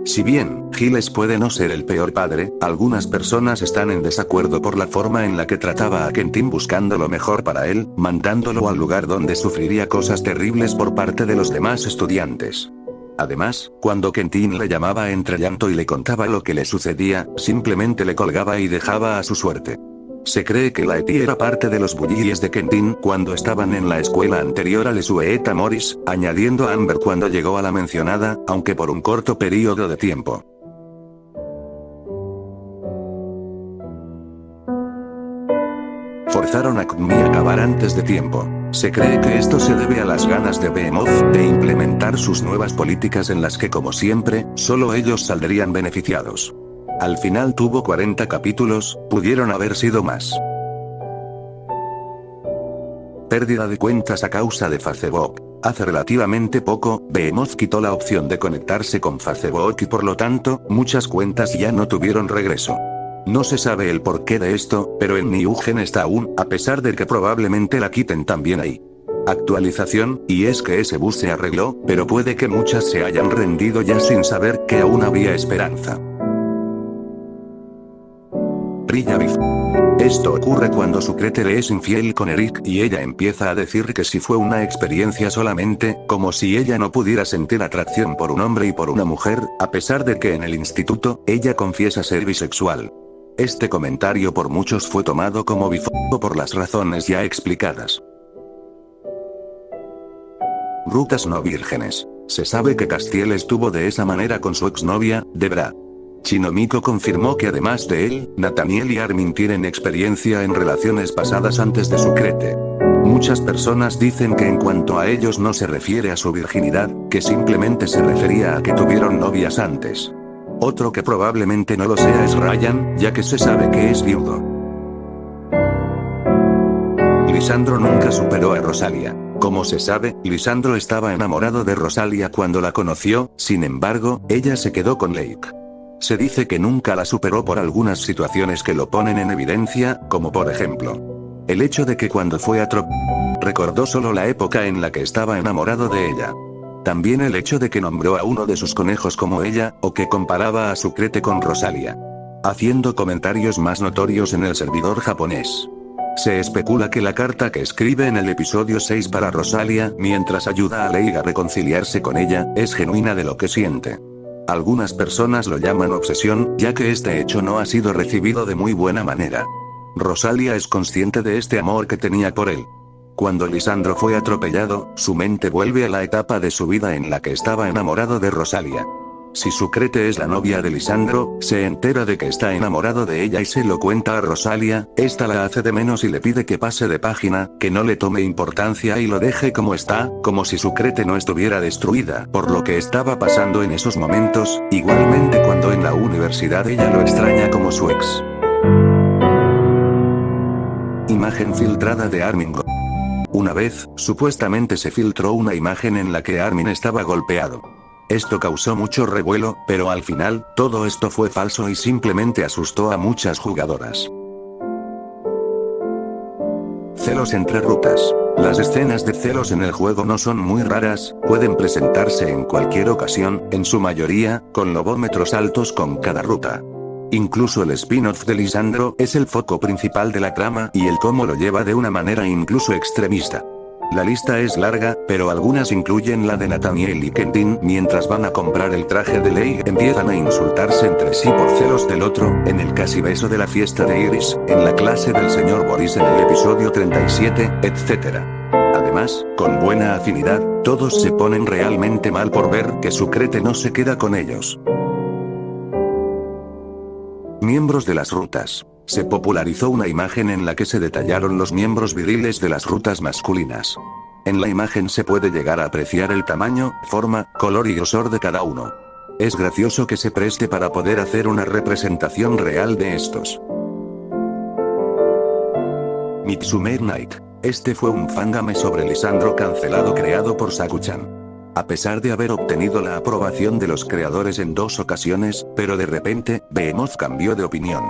Si bien, Giles puede no ser el peor padre, algunas personas están en desacuerdo por la forma en la que trataba a Quentin buscando lo mejor para él, mandándolo al lugar donde sufriría cosas terribles por parte de los demás estudiantes. Además, cuando Quentin le llamaba entre llanto y le contaba lo que le sucedía, simplemente le colgaba y dejaba a su suerte. Se cree que Laeti era parte de los bullies de Quentin cuando estaban en la escuela anterior a Lesueeta Morris, añadiendo a Amber cuando llegó a la mencionada, aunque por un corto periodo de tiempo. Forzaron a Kumi a acabar antes de tiempo. Se cree que esto se debe a las ganas de Behemoth de implementar sus nuevas políticas en las que, como siempre, solo ellos saldrían beneficiados. Al final tuvo 40 capítulos, pudieron haber sido más. Pérdida de cuentas a causa de Facebook. Hace relativamente poco, Behemoth quitó la opción de conectarse con Facebook y por lo tanto, muchas cuentas ya no tuvieron regreso. No se sabe el porqué de esto, pero en Newgen está aún, a pesar de que probablemente la quiten también ahí. Actualización, y es que ese bug se arregló, pero puede que muchas se hayan rendido ya sin saber que aún había esperanza. Brilla Biff. Esto ocurre cuando Sucrete le es infiel con Eric y ella empieza a decir que si fue una experiencia solamente, como si ella no pudiera sentir atracción por un hombre y por una mujer, a pesar de que en el instituto, ella confiesa ser bisexual. Este comentario por muchos fue tomado como bifóbico por las razones ya explicadas. Rutas no vírgenes. Se sabe que Castiel estuvo de esa manera con su exnovia, Debra. Chinomiko confirmó que además de él, Nathaniel y Armin tienen experiencia en relaciones pasadas antes de Sucrete. Muchas personas dicen que en cuanto a ellos no se refiere a su virginidad, que simplemente se refería a que tuvieron novias antes. Otro que probablemente no lo sea es Ryan, ya que se sabe que es viudo. Lisandro nunca superó a Rosalia. Como se sabe, Lisandro estaba enamorado de Rosalia cuando la conoció, sin embargo, ella se quedó con Lake. Se dice que nunca la superó por algunas situaciones que lo ponen en evidencia, como por ejemplo, el hecho de que cuando fue a recordó solo la época en la que estaba enamorado de ella. También el hecho de que nombró a uno de sus conejos como ella, o que comparaba a Sucrete con Rosalia, haciendo comentarios más notorios en el servidor japonés. Se especula que la carta que escribe en el episodio 6 para Rosalia, mientras ayuda a Leigh a reconciliarse con ella, es genuina de lo que siente. Algunas personas lo llaman obsesión, ya que este hecho no ha sido recibido de muy buena manera. Rosalia es consciente de este amor que tenía por él. Cuando Lisandro fue atropellado, su mente vuelve a la etapa de su vida en la que estaba enamorado de Rosalia. Si Sucrete es la novia de Lisandro, se entera de que está enamorado de ella y se lo cuenta a Rosalia, esta la hace de menos y le pide que pase de página, que no le tome importancia y lo deje como está, como si Sucrete no estuviera destruida por lo que estaba pasando en esos momentos, igualmente cuando en la universidad ella lo extraña como su ex. Imagen filtrada de Armin. Una vez, supuestamente se filtró una imagen en la que Armin estaba golpeado. Esto causó mucho revuelo, pero al final, todo esto fue falso y simplemente asustó a muchas jugadoras. Celos entre rutas. Las escenas de celos en el juego no son muy raras, pueden presentarse en cualquier ocasión, en su mayoría, con lobómetros altos con cada ruta. Incluso el spin-off de Lisandro es el foco principal de la trama y el cómo lo lleva de una manera incluso extremista. La lista es larga, pero algunas incluyen la de Nathaniel y Quentin mientras van a comprar el traje de Leigh empiezan a insultarse entre sí por celos del otro, en el casi beso de la fiesta de Iris, en la clase del señor Boris en el episodio 37, etc. Además, con buena afinidad, todos se ponen realmente mal por ver que Sucrete no se queda con ellos. Miembros de las rutas. Se popularizó una imagen en la que se detallaron los miembros viriles de las rutas masculinas. En la imagen se puede llegar a apreciar el tamaño, forma, color y grosor de cada uno. Es gracioso que se preste para poder hacer una representación real de estos. Midsummer Night. Este fue un fangame sobre Lisandro cancelado creado por Saku-chan. A pesar de haber obtenido la aprobación de los creadores en 2 ocasiones, pero de repente, Behemoth cambió de opinión.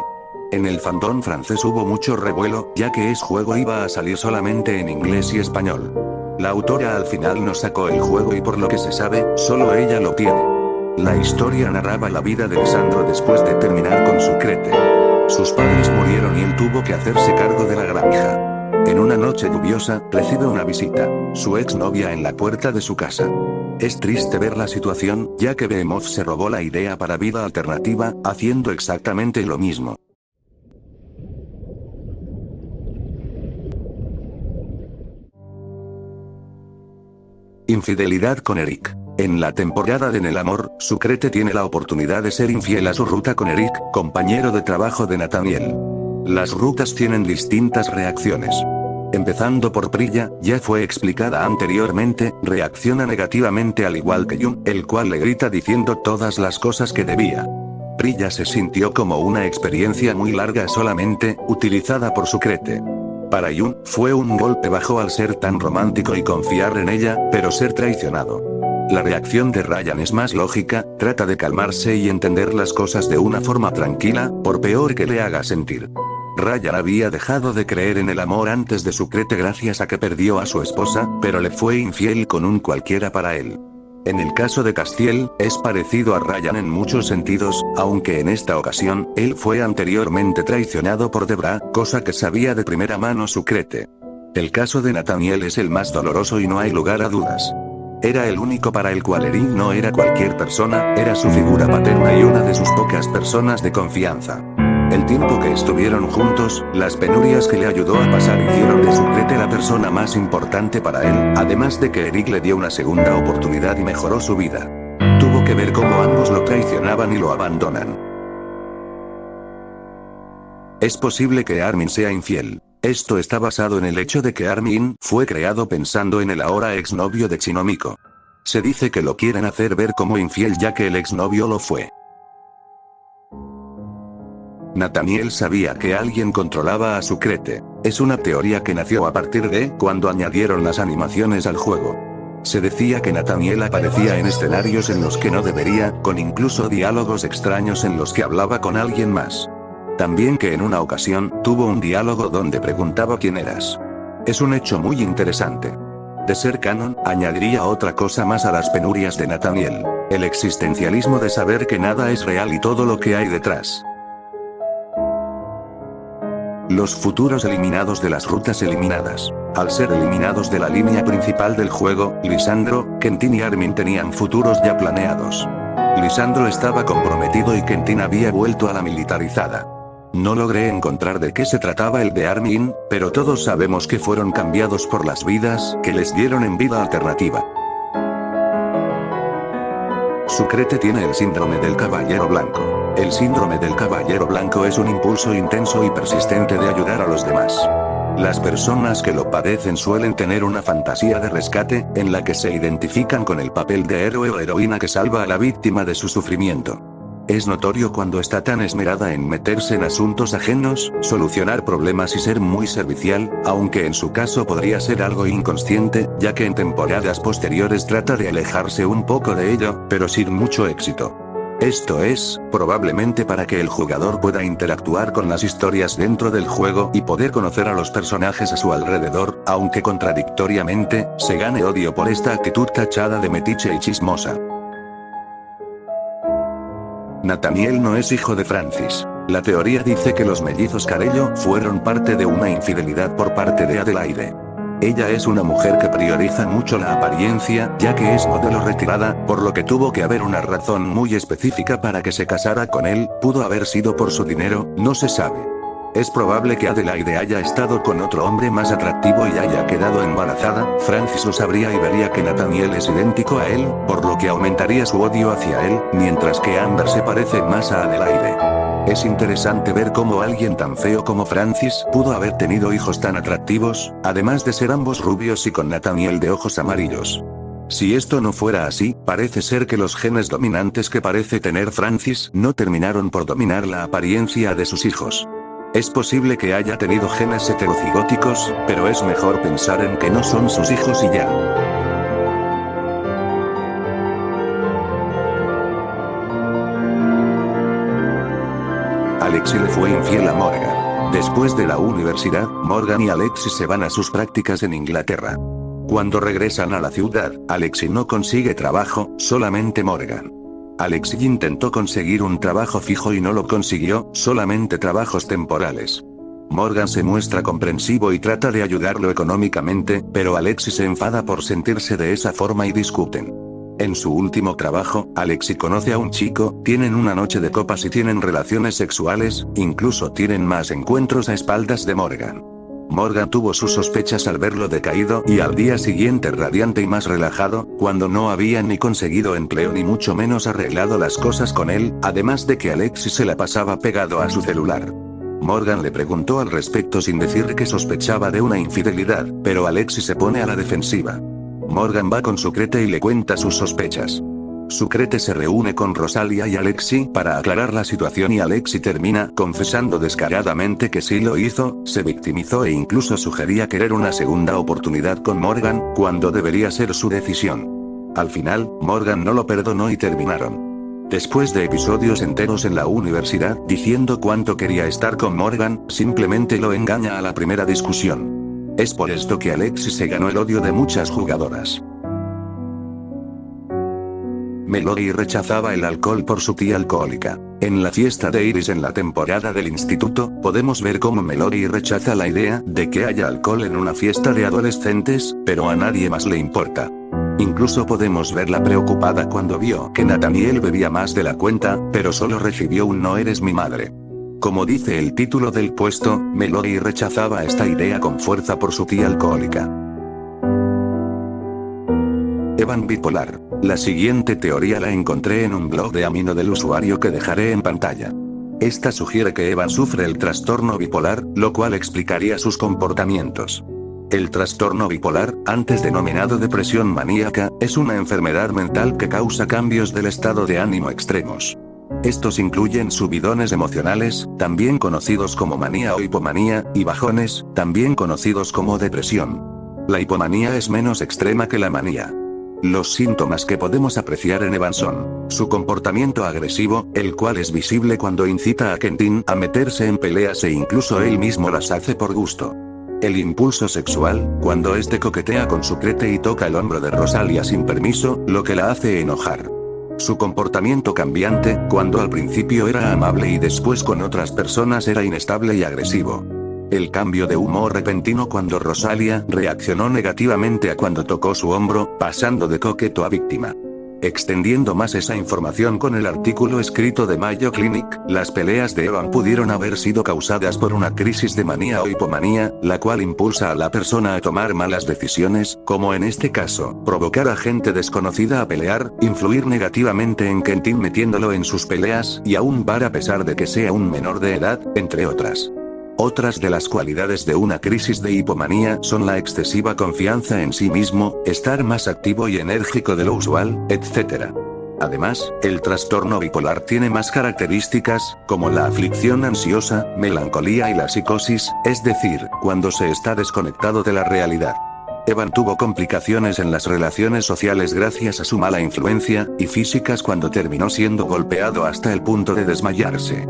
En el fandom francés hubo mucho revuelo, ya que ese juego iba a salir solamente en inglés y español. La autora al final no sacó el juego y por lo que se sabe, solo ella lo tiene. La historia narraba la vida de Lisandro después de terminar con Sucrete. Sus padres murieron y él tuvo que hacerse cargo de la granja. En una noche lluviosa, recibe una visita, su exnovia en la puerta de su casa. Es triste ver la situación, ya que Behemoth se robó la idea para vida alternativa, haciendo exactamente lo mismo. Infidelidad con Eric. En la temporada de En el Amor, Sucrete tiene la oportunidad de ser infiel a su ruta con Eric, compañero de trabajo de Nathaniel. Las rutas tienen distintas reacciones. Empezando por Priya, ya fue explicada anteriormente, reacciona negativamente al igual que Jun, el cual le grita diciendo todas las cosas que debía. Priya se sintió como una experiencia muy larga solamente, utilizada por Sucrete. Para Jun, fue un golpe bajo al ser tan romántico y confiar en ella, pero ser traicionado. La reacción de Ryan es más lógica, trata de calmarse y entender las cosas de una forma tranquila, por peor que le haga sentir. Ryan había dejado de creer en el amor antes de Sucrete gracias a que perdió a su esposa, pero le fue infiel con un cualquiera para él. En el caso de Castiel, es parecido a Ryan en muchos sentidos, aunque en esta ocasión, él fue anteriormente traicionado por Debra, cosa que sabía de primera mano Sucrete. El caso de Nathaniel es el más doloroso y no hay lugar a dudas. Era el único para el cual Eric no era cualquier persona, era su figura paterna y una de sus pocas personas de confianza. El tiempo que estuvieron juntos, las penurias que le ayudó a pasar hicieron de Sucrete la persona más importante para él, además de que Eric le dio una segunda oportunidad y mejoró su vida. Tuvo que ver cómo ambos lo traicionaban y lo abandonan. Es posible que Armin sea infiel. Esto está basado en el hecho de que Armin fue creado pensando en el ahora exnovio de Chinomiko. Se dice que lo quieren hacer ver como infiel ya que el exnovio lo fue. Nathaniel sabía que alguien controlaba a Sucrete. Es una teoría que nació a partir de cuando añadieron las animaciones al juego. Se decía que Nathaniel aparecía en escenarios en los que no debería, con incluso diálogos extraños en los que hablaba con alguien más. También que en una ocasión, tuvo un diálogo donde preguntaba quién eras. Es un hecho muy interesante. De ser canon, añadiría otra cosa más a las penurias de Nathaniel: el existencialismo de saber que nada es real y todo lo que hay detrás. Los futuros eliminados de las rutas eliminadas. Al ser eliminados de la línea principal del juego, Lisandro, Quentin y Armin tenían futuros ya planeados. Lisandro estaba comprometido y Quentin había vuelto a la militarizada. No logré encontrar de qué se trataba el de Armin, pero todos sabemos que fueron cambiados por las vidas que les dieron en vida alternativa. Sucrete tiene el síndrome del caballero blanco. El síndrome del caballero blanco es un impulso intenso y persistente de ayudar a los demás. Las personas que lo padecen suelen tener una fantasía de rescate, en la que se identifican con el papel de héroe o heroína que salva a la víctima de su sufrimiento. Es notorio cuando está tan esmerada en meterse en asuntos ajenos, solucionar problemas y ser muy servicial, aunque en su caso podría ser algo inconsciente, ya que en temporadas posteriores trata de alejarse un poco de ello, pero sin mucho éxito. Esto es, probablemente para que el jugador pueda interactuar con las historias dentro del juego y poder conocer a los personajes a su alrededor, aunque contradictoriamente, se gane odio por esta actitud tachada de metiche y chismosa. Nathaniel no es hijo de Francis. La teoría dice que los mellizos Carello fueron parte de una infidelidad por parte de Adelaide. Ella es una mujer que prioriza mucho la apariencia, ya que es modelo retirada, por lo que tuvo que haber una razón muy específica para que se casara con él. Pudo haber sido por su dinero, no se sabe. Es probable que Adelaide haya estado con otro hombre más atractivo y haya quedado embarazada. Francis lo sabría y vería que Nathaniel es idéntico a él, por lo que aumentaría su odio hacia él, mientras que Amber se parece más a Adelaide. Es interesante ver cómo alguien tan feo como Francis pudo haber tenido hijos tan atractivos, además de ser ambos rubios y con Nathaniel de ojos amarillos. Si esto no fuera así, parece ser que los genes dominantes que parece tener Francis no terminaron por dominar la apariencia de sus hijos. Es posible que haya tenido genes heterocigóticos, pero es mejor pensar en que no son sus hijos y ya. Alexi le fue infiel a Morgan. Después de la universidad, Morgan y Alexi se van a sus prácticas en Inglaterra. Cuando regresan a la ciudad, Alexi no consigue trabajo, solamente Morgan. Alexi intentó conseguir un trabajo fijo y no lo consiguió, solamente trabajos temporales. Morgan se muestra comprensivo y trata de ayudarlo económicamente, pero Alexi se enfada por sentirse de esa forma y discuten. En su último trabajo, Alexi conoce a un chico, tienen una noche de copas y tienen relaciones sexuales, incluso tienen más encuentros a espaldas de Morgan. Morgan tuvo sus sospechas al verlo decaído y al día siguiente radiante y más relajado, cuando no había ni conseguido empleo ni mucho menos arreglado las cosas con él, además de que Alexi se la pasaba pegado a su celular. Morgan le preguntó al respecto sin decir que sospechaba de una infidelidad, pero Alexi se pone a la defensiva. Morgan va con Sucrete y le cuenta sus sospechas. Sucrete se reúne con Rosalia y Alexi para aclarar la situación y Alexi termina confesando descaradamente que sí lo hizo, se victimizó e incluso sugería querer una segunda oportunidad con Morgan, cuando debería ser su decisión. Al final, Morgan no lo perdonó y terminaron. Después de episodios enteros en la universidad diciendo cuánto quería estar con Morgan, simplemente lo engaña a la primera discusión. Es por esto que Alexi se ganó el odio de muchas jugadoras. Melody rechazaba el alcohol por su tía alcohólica. En la fiesta de Iris en la temporada del instituto, podemos ver cómo Melody rechaza la idea de que haya alcohol en una fiesta de adolescentes, pero a nadie más le importa. Incluso podemos verla preocupada cuando vio que Nathaniel bebía más de la cuenta, pero solo recibió un "no eres mi madre". Como dice el título del puesto, Melody rechazaba esta idea con fuerza por su tía alcohólica. Evan bipolar. La siguiente teoría la encontré en un blog de Amino del usuario que dejaré en pantalla. Esta sugiere que Evan sufre el trastorno bipolar, lo cual explicaría sus comportamientos. El trastorno bipolar, antes denominado depresión maníaca, es una enfermedad mental que causa cambios del estado de ánimo extremos. Estos incluyen subidones emocionales, también conocidos como manía o hipomanía, y bajones, también conocidos como depresión. La hipomanía es menos extrema que la manía. Los síntomas que podemos apreciar en Evan son su comportamiento agresivo, el cual es visible cuando incita a Quentin a meterse en peleas e incluso él mismo las hace por gusto. El impulso sexual, cuando este coquetea con su crete y toca el hombro de Rosalia sin permiso, lo que la hace enojar. Su comportamiento cambiante, cuando al principio era amable y después con otras personas era inestable y agresivo. El cambio de humor repentino cuando Rosalia reaccionó negativamente a cuando tocó su hombro, pasando de coqueto a víctima. Extendiendo más esa información con el artículo escrito de Mayo Clinic, las peleas de Evan pudieron haber sido causadas por una crisis de manía o hipomanía, la cual impulsa a la persona a tomar malas decisiones, como en este caso, provocar a gente desconocida a pelear, influir negativamente en Quentin metiéndolo en sus peleas, y aún bar a pesar de que sea un menor de edad, entre otras. Otras de las cualidades de una crisis de hipomanía son la excesiva confianza en sí mismo, estar más activo y enérgico de lo usual, etc. Además, el trastorno bipolar tiene más características, como la aflicción ansiosa, melancolía y la psicosis, es decir, cuando se está desconectado de la realidad. Evan tuvo complicaciones en las relaciones sociales gracias a su mala influencia, y físicas cuando terminó siendo golpeado hasta el punto de desmayarse.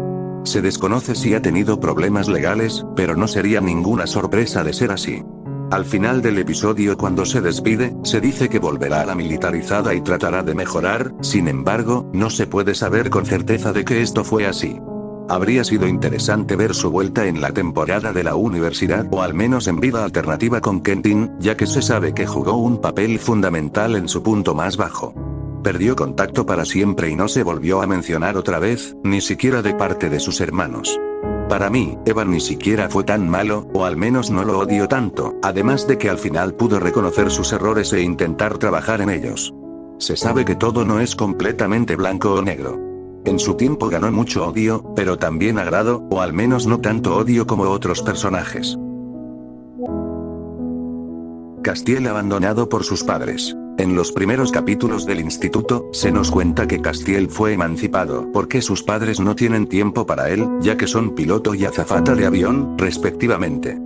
Se desconoce si ha tenido problemas legales, pero no sería ninguna sorpresa de ser así. Al final del episodio, cuando se despide, se dice que volverá a la militarizada y tratará de mejorar, sin embargo, no se puede saber con certeza de que esto fue así. Habría sido interesante ver su vuelta en la temporada de la universidad o al menos en Vida Alternativa con Quentin, ya que se sabe que jugó un papel fundamental en su punto más bajo. Perdió contacto para siempre y no se volvió a mencionar otra vez, ni siquiera de parte de sus hermanos. Para mí, Evan ni siquiera fue tan malo, o al menos no lo odio tanto, además de que al final pudo reconocer sus errores e intentar trabajar en ellos. Se sabe que todo no es completamente blanco o negro. En su tiempo ganó mucho odio, pero también agrado, o al menos no tanto odio como otros personajes. Castiel abandonado por sus padres. En los primeros capítulos del instituto, se nos cuenta que Castiel fue emancipado porque sus padres no tienen tiempo para él, ya que son piloto y azafata de avión, respectivamente.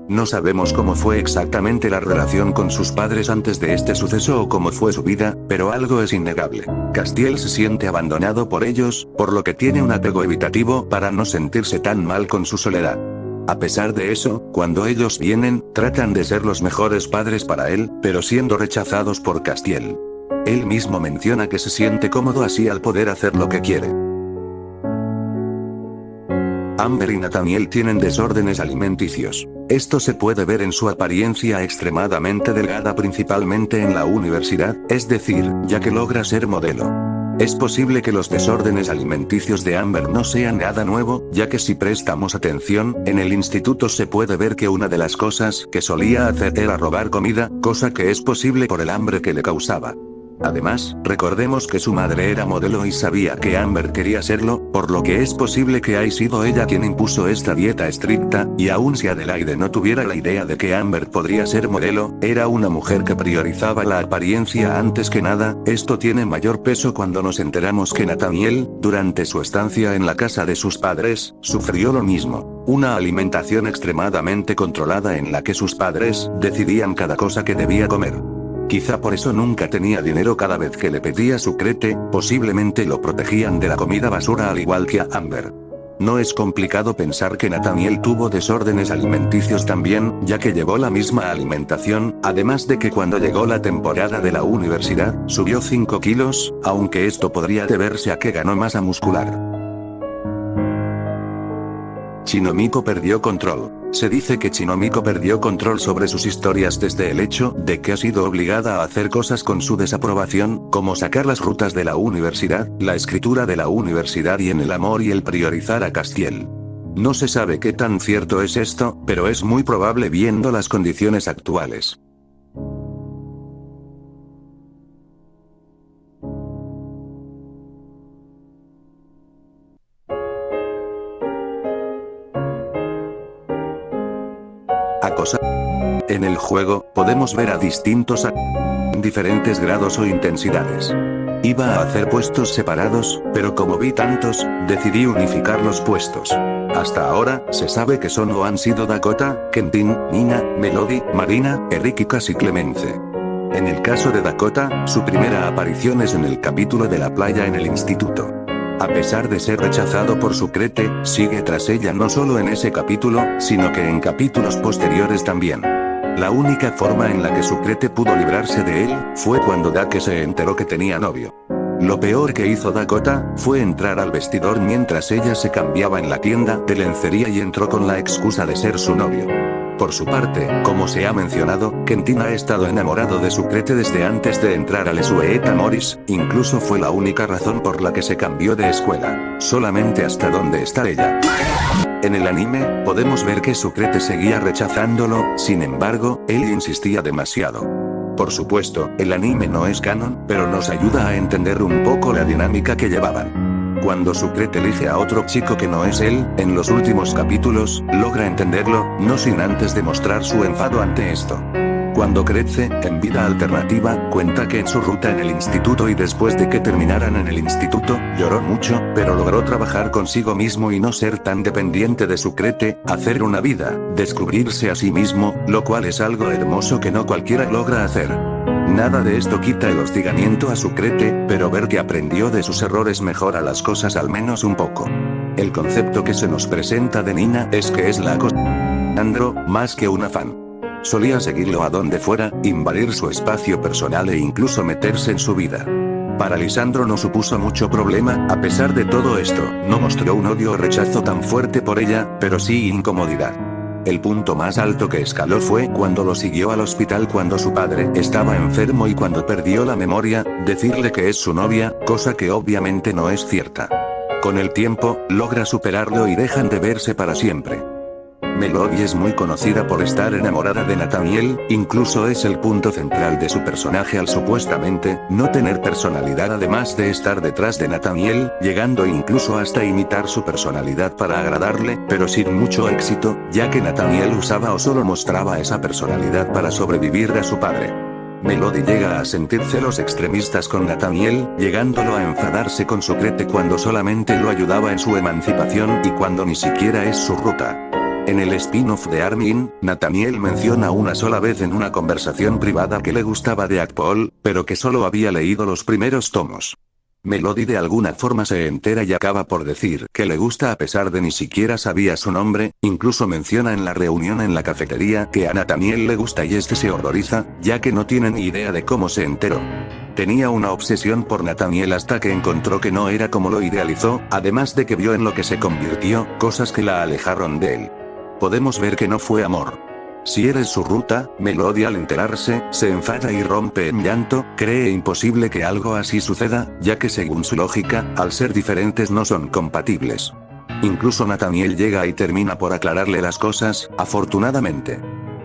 No sabemos cómo fue exactamente la relación con sus padres antes de este suceso o cómo fue su vida, pero algo es innegable. Castiel se siente abandonado por ellos, por lo que tiene un apego evitativo para no sentirse tan mal con su soledad. A pesar de eso, cuando ellos vienen, tratan de ser los mejores padres para él, pero siendo rechazados por Castiel. Él mismo menciona que se siente cómodo así al poder hacer lo que quiere. Amber y Nathaniel tienen desórdenes alimenticios. Esto se puede ver en su apariencia extremadamente delgada, principalmente en la universidad, es decir, ya que logra ser modelo. Es posible que los desórdenes alimenticios de Amber no sean nada nuevo, ya que si prestamos atención, en el instituto se puede ver que una de las cosas que solía hacer era robar comida, cosa que es posible por el hambre que le causaba. Además, recordemos que su madre era modelo y sabía que Amber quería serlo, por lo que es posible que haya sido ella quien impuso esta dieta estricta, y aun si Adelaide no tuviera la idea de que Amber podría ser modelo, era una mujer que priorizaba la apariencia antes que nada. Esto tiene mayor peso cuando nos enteramos que Nathaniel, durante su estancia en la casa de sus padres, sufrió lo mismo. Una alimentación extremadamente controlada en la que sus padres decidían cada cosa que debía comer. Quizá por eso nunca tenía dinero cada vez que le pedía su crete, posiblemente lo protegían de la comida basura al igual que a Amber. No es complicado pensar que Nathaniel tuvo desórdenes alimenticios también, ya que llevó la misma alimentación, además de que cuando llegó la temporada de la universidad, subió 5 kilos, aunque esto podría deberse a que ganó masa muscular. Chinomiko perdió control. Se dice que Chinomiko perdió control sobre sus historias desde el hecho de que ha sido obligada a hacer cosas con su desaprobación, como sacar las rutas de la universidad, la escritura de la universidad y en el amor y el priorizar a Castiel. No se sabe qué tan cierto es esto, pero es muy probable viendo las condiciones actuales. En el juego, podemos ver a distintos en diferentes grados o intensidades. Iba a hacer puestos separados, pero como vi tantos, decidí unificar los puestos. Hasta ahora, se sabe que solo han sido Dakota, Quentin, Nina, Melody, Marina, Eric y casi Clemence. En el caso de Dakota, su primera aparición es en el capítulo de la playa en el instituto. A pesar de ser rechazado por Sucrete, sigue tras ella no solo en ese capítulo, sino que en capítulos posteriores también. La única forma en la que Sucrete pudo librarse de él, fue cuando Dake se enteró que tenía novio. Lo peor que hizo Dakota, fue entrar al vestidor mientras ella se cambiaba en la tienda de lencería y entró con la excusa de ser su novio. Por su parte, como se ha mencionado, Quentin ha estado enamorado de Sucrete desde antes de entrar al Sueta Morris, incluso fue la única razón por la que se cambió de escuela. Solamente hasta donde está ella. En el anime, podemos ver que Sucrete seguía rechazándolo, sin embargo, él insistía demasiado. Por supuesto, el anime no es canon, pero nos ayuda a entender un poco la dinámica que llevaban. Cuando Sucrete elige a otro chico que no es él, en los últimos capítulos, logra entenderlo, no sin antes demostrar su enfado ante esto. Cuando crece, en Vida Alternativa, cuenta que en su ruta en el instituto y después de que terminaran en el instituto, lloró mucho, pero logró trabajar consigo mismo y no ser tan dependiente de Sucrete, hacer una vida, descubrirse a sí mismo, lo cual es algo hermoso que no cualquiera logra hacer. Nada de esto quita el hostigamiento a Sucrete, pero ver que aprendió de sus errores mejora las cosas al menos un poco. El concepto que se nos presenta de Nina es que es la acosandro, más que una fan. Solía seguirlo a donde fuera, invadir su espacio personal e incluso meterse en su vida. Para Lisandro no supuso mucho problema, a pesar de todo esto, no mostró un odio o rechazo tan fuerte por ella, pero sí incomodidad. El punto más alto que escaló fue cuando lo siguió al hospital cuando su padre estaba enfermo y cuando perdió la memoria, decirle que es su novia, cosa que obviamente no es cierta. Con el tiempo, logra superarlo y dejan de verse para siempre. Melody es muy conocida por estar enamorada de Nathaniel, incluso es el punto central de su personaje al supuestamente no tener personalidad además de estar detrás de Nathaniel, llegando incluso hasta imitar su personalidad para agradarle, pero sin mucho éxito, ya que Nathaniel usaba o solo mostraba esa personalidad para sobrevivir a su padre. Melody llega a sentir celos extremistas con Nathaniel, llegándolo a enfadarse con Sucrete cuando solamente lo ayudaba en su emancipación y cuando ni siquiera es su ruta. En el spin-off de Armin, Nathaniel menciona una sola vez en una conversación privada que le gustaba de Paul, pero que solo había leído los primeros tomos. Melody de alguna forma se entera y acaba por decir que le gusta a pesar de ni siquiera sabía su nombre, incluso menciona en la reunión en la cafetería que a Nathaniel le gusta y este se horroriza, ya que no tiene ni idea de cómo se enteró. Tenía una obsesión por Nathaniel hasta que encontró que no era como lo idealizó, además de que vio en lo que se convirtió, cosas que la alejaron de él. Podemos ver que no fue amor. Si eres su ruta, Melody al enterarse, se enfada y rompe en llanto, cree imposible que algo así suceda, ya que según su lógica, al ser diferentes no son compatibles. Incluso Nathaniel llega y termina por aclararle las cosas, afortunadamente.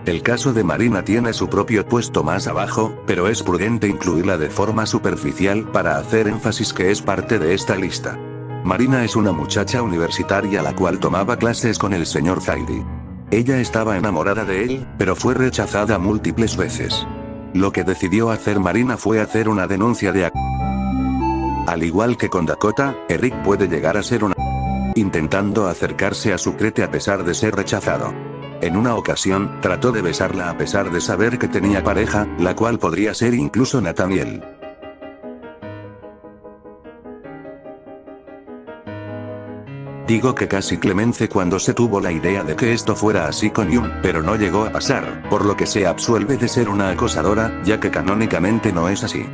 El caso de Marina tiene su propio puesto más abajo, pero es prudente incluirla de forma superficial para hacer énfasis que es parte de esta lista. Marina es una muchacha universitaria la cual tomaba clases con el señor Zaidi. Ella estaba enamorada de él, pero fue rechazada múltiples veces. Lo que decidió hacer Marina fue hacer una denuncia de Al igual que con Dakota, Eric puede llegar a ser una intentando acercarse a Sucrete a pesar de ser rechazado. En una ocasión, trató de besarla a pesar de saber que tenía pareja, la cual podría ser incluso Nathaniel. Digo que casi Clemence cuando se tuvo la idea de que esto fuera así con Yun, pero no llegó a pasar, por lo que se absuelve de ser una acosadora, ya que canónicamente no es así.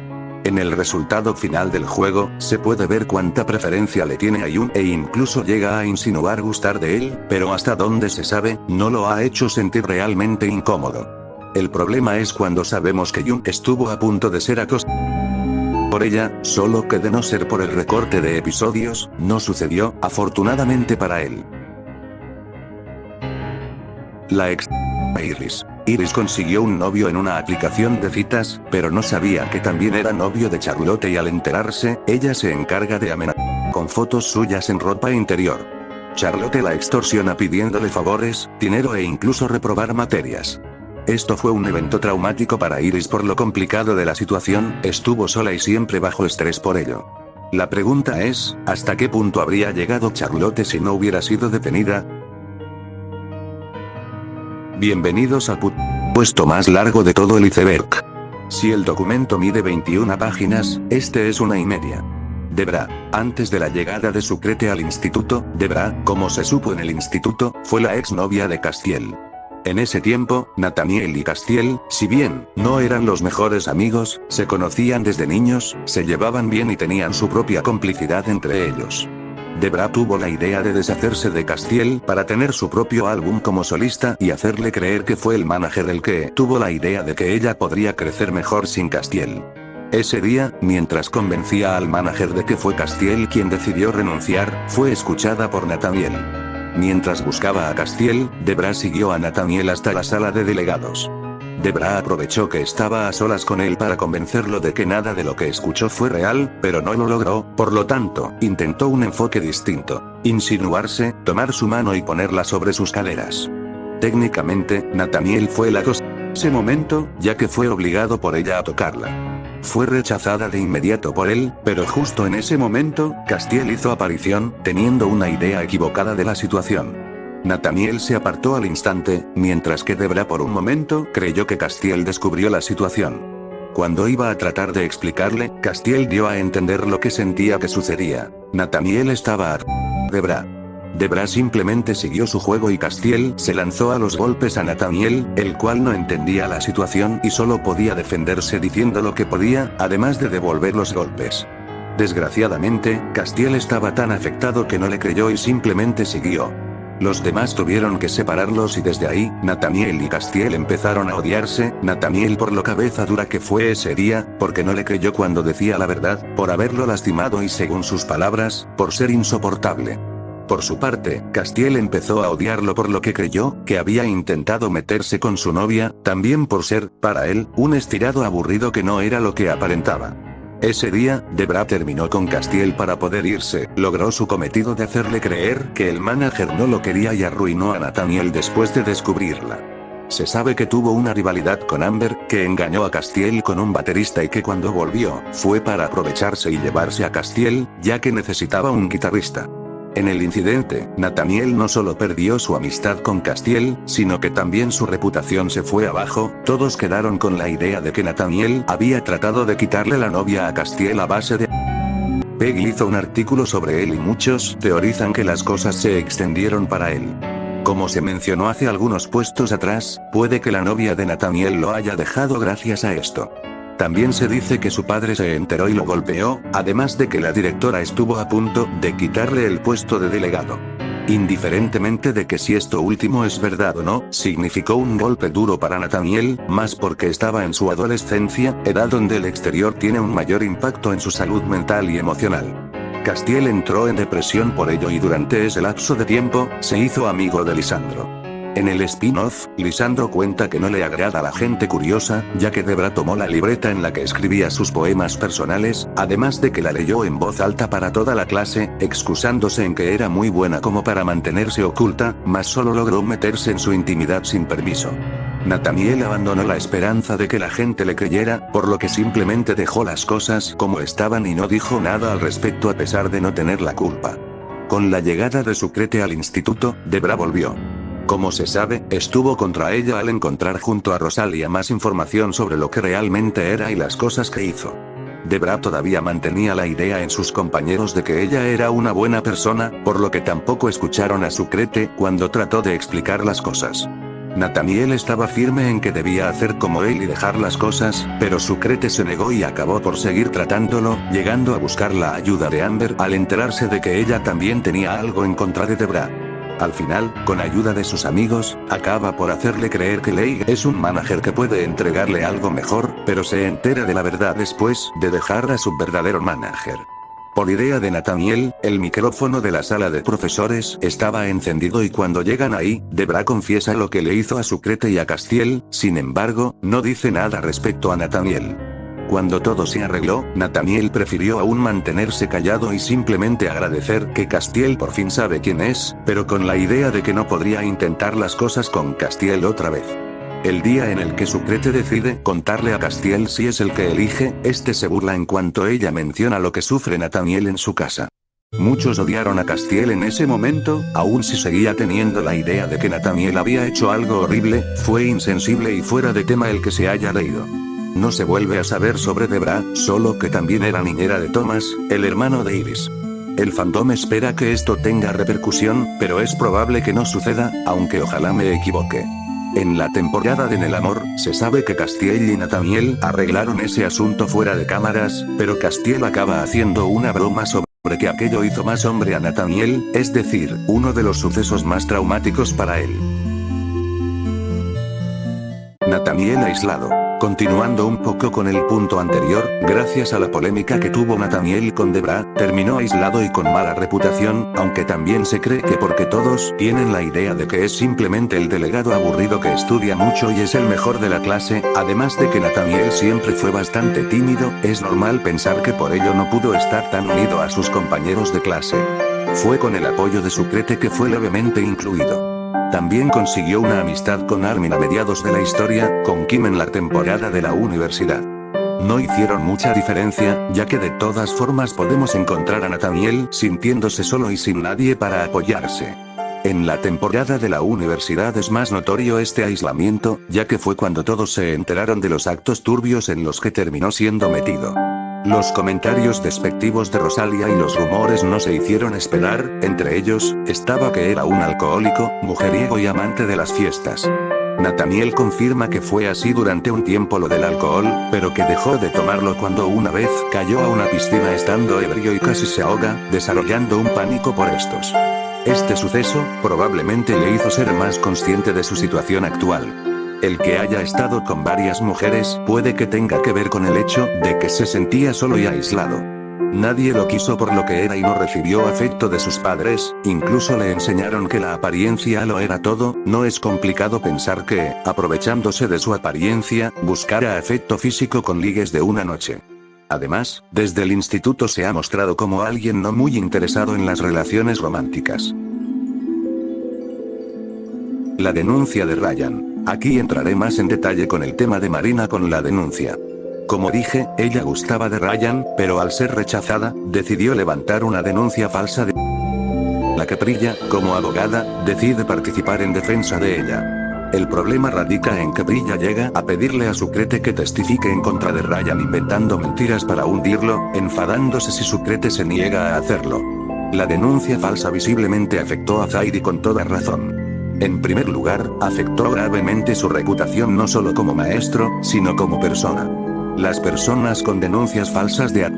En el resultado final del juego, se puede ver cuánta preferencia le tiene a Yun e incluso llega a insinuar gustar de él, pero hasta donde se sabe, no lo ha hecho sentir realmente incómodo. El problema es cuando sabemos que Yun estuvo a punto de ser acosada por ella, solo que de no ser por el recorte de episodios, no sucedió, afortunadamente para él. La ex Iris. Iris consiguió un novio en una aplicación de citas, pero no sabía que también era novio de Charlotte y al enterarse, ella se encarga de amenazar con fotos suyas en ropa interior. Charlotte la extorsiona pidiéndole favores, dinero e incluso reprobar materias. Esto fue un evento traumático para Iris por lo complicado de la situación, estuvo sola y siempre bajo estrés por ello. La pregunta es, ¿hasta qué punto habría llegado Charlotte si no hubiera sido detenida? Bienvenidos al puesto más largo de todo el iceberg. Si el documento mide 21 páginas, este es 1,5. Debra, antes de la llegada de Sucrete al instituto, Debra, como se supo en el instituto, fue la exnovia de Castiel. En ese tiempo, Nathaniel y Castiel, si bien no eran los mejores amigos, se conocían desde niños, se llevaban bien y tenían su propia complicidad entre ellos. Debra tuvo la idea de deshacerse de Castiel para tener su propio álbum como solista y hacerle creer que fue el manager el que tuvo la idea de que ella podría crecer mejor sin Castiel. Ese día, mientras convencía al manager de que fue Castiel quien decidió renunciar, fue escuchada por Nathaniel. Mientras buscaba a Castiel, Debra siguió a Nathaniel hasta la sala de delegados. Debra aprovechó que estaba a solas con él para convencerlo de que nada de lo que escuchó fue real, pero no lo logró, por lo tanto, intentó un enfoque distinto. Insinuarse, tomar su mano y ponerla sobre sus caderas. Técnicamente, Nathaniel fue el acosador en ese momento, ya que fue obligado por ella a tocarla. Fue rechazada de inmediato por él, pero justo en ese momento, Castiel hizo aparición, teniendo una idea equivocada de la situación. Nathaniel se apartó al instante, mientras que Debra por un momento creyó que Castiel descubrió la situación. Cuando iba a tratar de explicarle, Castiel dio a entender lo que sentía que sucedía. Nathaniel estaba a Debra. Debra simplemente siguió su juego y Castiel se lanzó a los golpes a Nathaniel, el cual no entendía la situación y solo podía defenderse diciendo lo que podía, además de devolver los golpes. Desgraciadamente, Castiel estaba tan afectado que no le creyó y simplemente siguió. Los demás tuvieron que separarlos y desde ahí, Nathaniel y Castiel empezaron a odiarse, Nathaniel por lo cabeza dura que fue ese día, porque no le creyó cuando decía la verdad, por haberlo lastimado y según sus palabras, por ser insoportable. Por su parte, Castiel empezó a odiarlo por lo que creyó, que había intentado meterse con su novia, también por ser, para él, un estirado aburrido que no era lo que aparentaba. Ese día, Debra terminó con Castiel para poder irse, logró su cometido de hacerle creer que el manager no lo quería y arruinó a Nathaniel después de descubrirla. Se sabe que tuvo una rivalidad con Amber, que engañó a Castiel con un baterista y que cuando volvió, fue para aprovecharse y llevarse a Castiel, ya que necesitaba un guitarrista. En el incidente, Nathaniel no solo perdió su amistad con Castiel, sino que también su reputación se fue abajo, todos quedaron con la idea de que Nathaniel había tratado de quitarle la novia a Castiel a base de... Peggy hizo un artículo sobre él y muchos teorizan que las cosas se extendieron para él. Como se mencionó hace algunos puestos atrás, puede que la novia de Nathaniel lo haya dejado gracias a esto. También se dice que su padre se enteró y lo golpeó, además de que la directora estuvo a punto de quitarle el puesto de delegado. Indiferentemente de que si esto último es verdad o no, significó un golpe duro para Nathaniel, más porque estaba en su adolescencia, edad donde el exterior tiene un mayor impacto en su salud mental y emocional. Castiel entró en depresión por ello y durante ese lapso de tiempo, se hizo amigo de Lisandro. En el spin-off, Lisandro cuenta que no le agrada a la gente curiosa, ya que Debra tomó la libreta en la que escribía sus poemas personales, además de que la leyó en voz alta para toda la clase, excusándose en que era muy buena como para mantenerse oculta, mas solo logró meterse en su intimidad sin permiso. Nathaniel abandonó la esperanza de que la gente le creyera, por lo que simplemente dejó las cosas como estaban y no dijo nada al respecto a pesar de no tener la culpa. Con la llegada de Sucrete al instituto, Debra volvió. Como se sabe, estuvo contra ella al encontrar junto a Rosalia más información sobre lo que realmente era y las cosas que hizo. Debra todavía mantenía la idea en sus compañeros de que ella era una buena persona, por lo que tampoco escucharon a Sucrete cuando trató de explicar las cosas. Nathaniel estaba firme en que debía hacer como él y dejar las cosas, pero Sucrete se negó y acabó por seguir tratándolo, llegando a buscar la ayuda de Amber al enterarse de que ella también tenía algo en contra de Debra. Al final, con ayuda de sus amigos, acaba por hacerle creer que Leigh es un manager que puede entregarle algo mejor, pero se entera de la verdad después de dejar a su verdadero manager. Por idea de Nathaniel, el micrófono de la sala de profesores estaba encendido y cuando llegan ahí, Debra confiesa lo que le hizo a Sucrete y a Castiel, sin embargo, no dice nada respecto a Nathaniel. Cuando todo se arregló, Nathaniel prefirió aún mantenerse callado y simplemente agradecer que Castiel por fin sabe quién es, pero con la idea de que no podría intentar las cosas con Castiel otra vez. El día en el que Sucrete decide contarle a Castiel si es el que elige, este se burla en cuanto ella menciona lo que sufre Nathaniel en su casa. Muchos odiaron a Castiel en ese momento, aun si seguía teniendo la idea de que Nathaniel había hecho algo horrible, fue insensible y fuera de tema el que se haya leído. No se vuelve a saber sobre Debra, solo que también era niñera de Thomas, el hermano de Iris. El fandom espera que esto tenga repercusión, pero es probable que no suceda, aunque ojalá me equivoque. En la temporada de En el Amor, se sabe que Castiel y Nathaniel arreglaron ese asunto fuera de cámaras, pero Castiel acaba haciendo una broma sobre que aquello hizo más hombre a Nathaniel, es decir, uno de los sucesos más traumáticos para él. Nathaniel aislado. Continuando un poco con el punto anterior, gracias a la polémica que tuvo Nathaniel con Debra, terminó aislado y con mala reputación, aunque también se cree que porque todos tienen la idea de que es simplemente el delegado aburrido que estudia mucho y es el mejor de la clase, además de que Nathaniel siempre fue bastante tímido, es normal pensar que por ello no pudo estar tan unido a sus compañeros de clase. Fue con el apoyo de Sucrete que fue levemente incluido. También consiguió una amistad con Armin a mediados de la historia, con Kim en la temporada de la universidad. No hicieron mucha diferencia, ya que de todas formas podemos encontrar a Nathaniel sintiéndose solo y sin nadie para apoyarse. En la temporada de la universidad es más notorio este aislamiento, ya que fue cuando todos se enteraron de los actos turbios en los que terminó siendo metido. Los comentarios despectivos de Rosalia y los rumores no se hicieron esperar, entre ellos, estaba que era un alcohólico, mujeriego y amante de las fiestas. Nathaniel confirma que fue así durante un tiempo lo del alcohol, pero que dejó de tomarlo cuando una vez cayó a una piscina estando ebrio y casi se ahoga, desarrollando un pánico por estos. Este suceso, probablemente le hizo ser más consciente de su situación actual. El que haya estado con varias mujeres puede que tenga que ver con el hecho de que se sentía solo y aislado. Nadie lo quiso por lo que era y no recibió afecto de sus padres, incluso le enseñaron que la apariencia lo era todo, no es complicado pensar que, aprovechándose de su apariencia, buscara afecto físico con ligues de una noche. Además, desde el instituto se ha mostrado como alguien no muy interesado en las relaciones románticas. La denuncia de Ryan. Aquí entraré más en detalle con el tema de Marina con la denuncia. Como dije, ella gustaba de Ryan, pero al ser rechazada, decidió levantar una denuncia falsa de la que Prilla, como abogada, decide participar en defensa de ella. El problema radica en que Prilla llega a pedirle a Sucrete que testifique en contra de Ryan inventando mentiras para hundirlo, enfadándose si Sucrete se niega a hacerlo. La denuncia falsa visiblemente afectó a Zairi con toda razón. En primer lugar, afectó gravemente su reputación no solo como maestro, sino como persona. Las personas con denuncias falsas de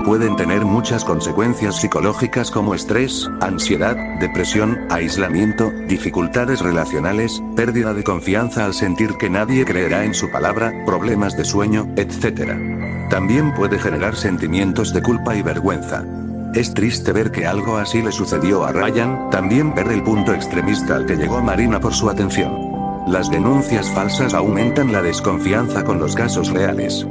pueden tener muchas consecuencias psicológicas como estrés, ansiedad, depresión, aislamiento, dificultades relacionales, pérdida de confianza al sentir que nadie creerá en su palabra, problemas de sueño, etc. También puede generar sentimientos de culpa y vergüenza. Es triste ver que algo así le sucedió a Ryan, también ver el punto extremista al que llegó Marina por su atención. Las denuncias falsas aumentan la desconfianza con los casos reales.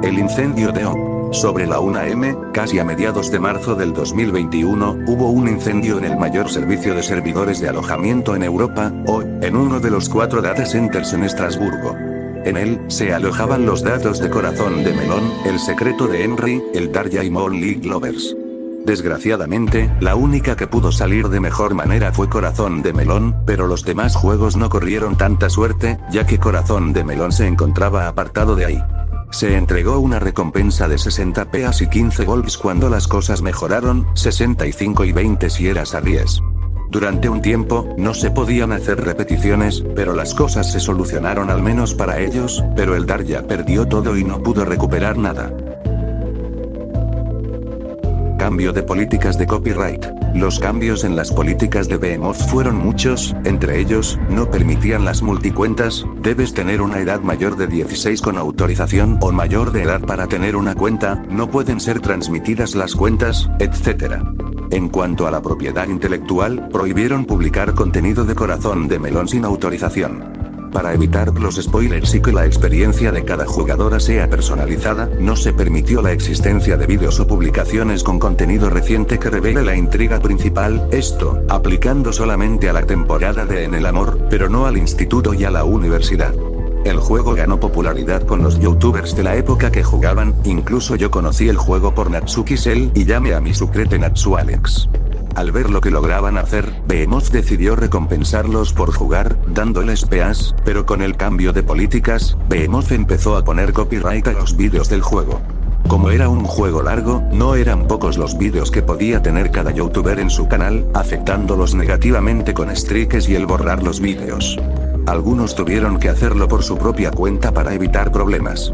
El incendio de OP. Sobre la 1 am, casi a mediados de marzo del 2021, hubo un incendio en el mayor servicio de servidores de alojamiento en Europa, o, en uno de los 4 data centers en Estrasburgo. En él, se alojaban los datos de Corazón de Melón, El secreto de Henry, el Darja y Mall League Lovers. Desgraciadamente, la única que pudo salir de mejor manera fue Corazón de Melón, pero los demás juegos no corrieron tanta suerte, ya que Corazón de Melón se encontraba apartado de ahí. Se entregó una recompensa de 60 peas y 15 golpes cuando las cosas mejoraron, 65 y 20 si eras a 10. Durante un tiempo, no se podían hacer repeticiones, pero las cosas se solucionaron al menos para ellos, pero el Darja perdió todo y no pudo recuperar nada. Cambio de políticas de copyright. Los cambios en las políticas de Behemoth fueron muchos, entre ellos, no permitían las multicuentas, debes tener una edad mayor de 16 con autorización o mayor de edad para tener una cuenta, no pueden ser transmitidas las cuentas, etc. En cuanto a la propiedad intelectual, prohibieron publicar contenido de Corazón de Melón sin autorización. Para evitar los spoilers y que la experiencia de cada jugadora sea personalizada, no se permitió la existencia de vídeos o publicaciones con contenido reciente que revele la intriga principal, esto, aplicando solamente a la temporada de En el Amor, pero no al instituto y a la universidad. El juego ganó popularidad con los youtubers de la época que jugaban, incluso yo conocí el juego por Natsuki-Cell y llamé a mi sucrete Natsualex. Al ver lo que lograban hacer, Behemoth decidió recompensarlos por jugar, dándoles peas, pero con el cambio de políticas, Behemoth empezó a poner copyright a los vídeos del juego. Como era un juego largo, no eran pocos los vídeos que podía tener cada youtuber en su canal, afectándolos negativamente con strikes y el borrar los vídeos. Algunos tuvieron que hacerlo por su propia cuenta para evitar problemas.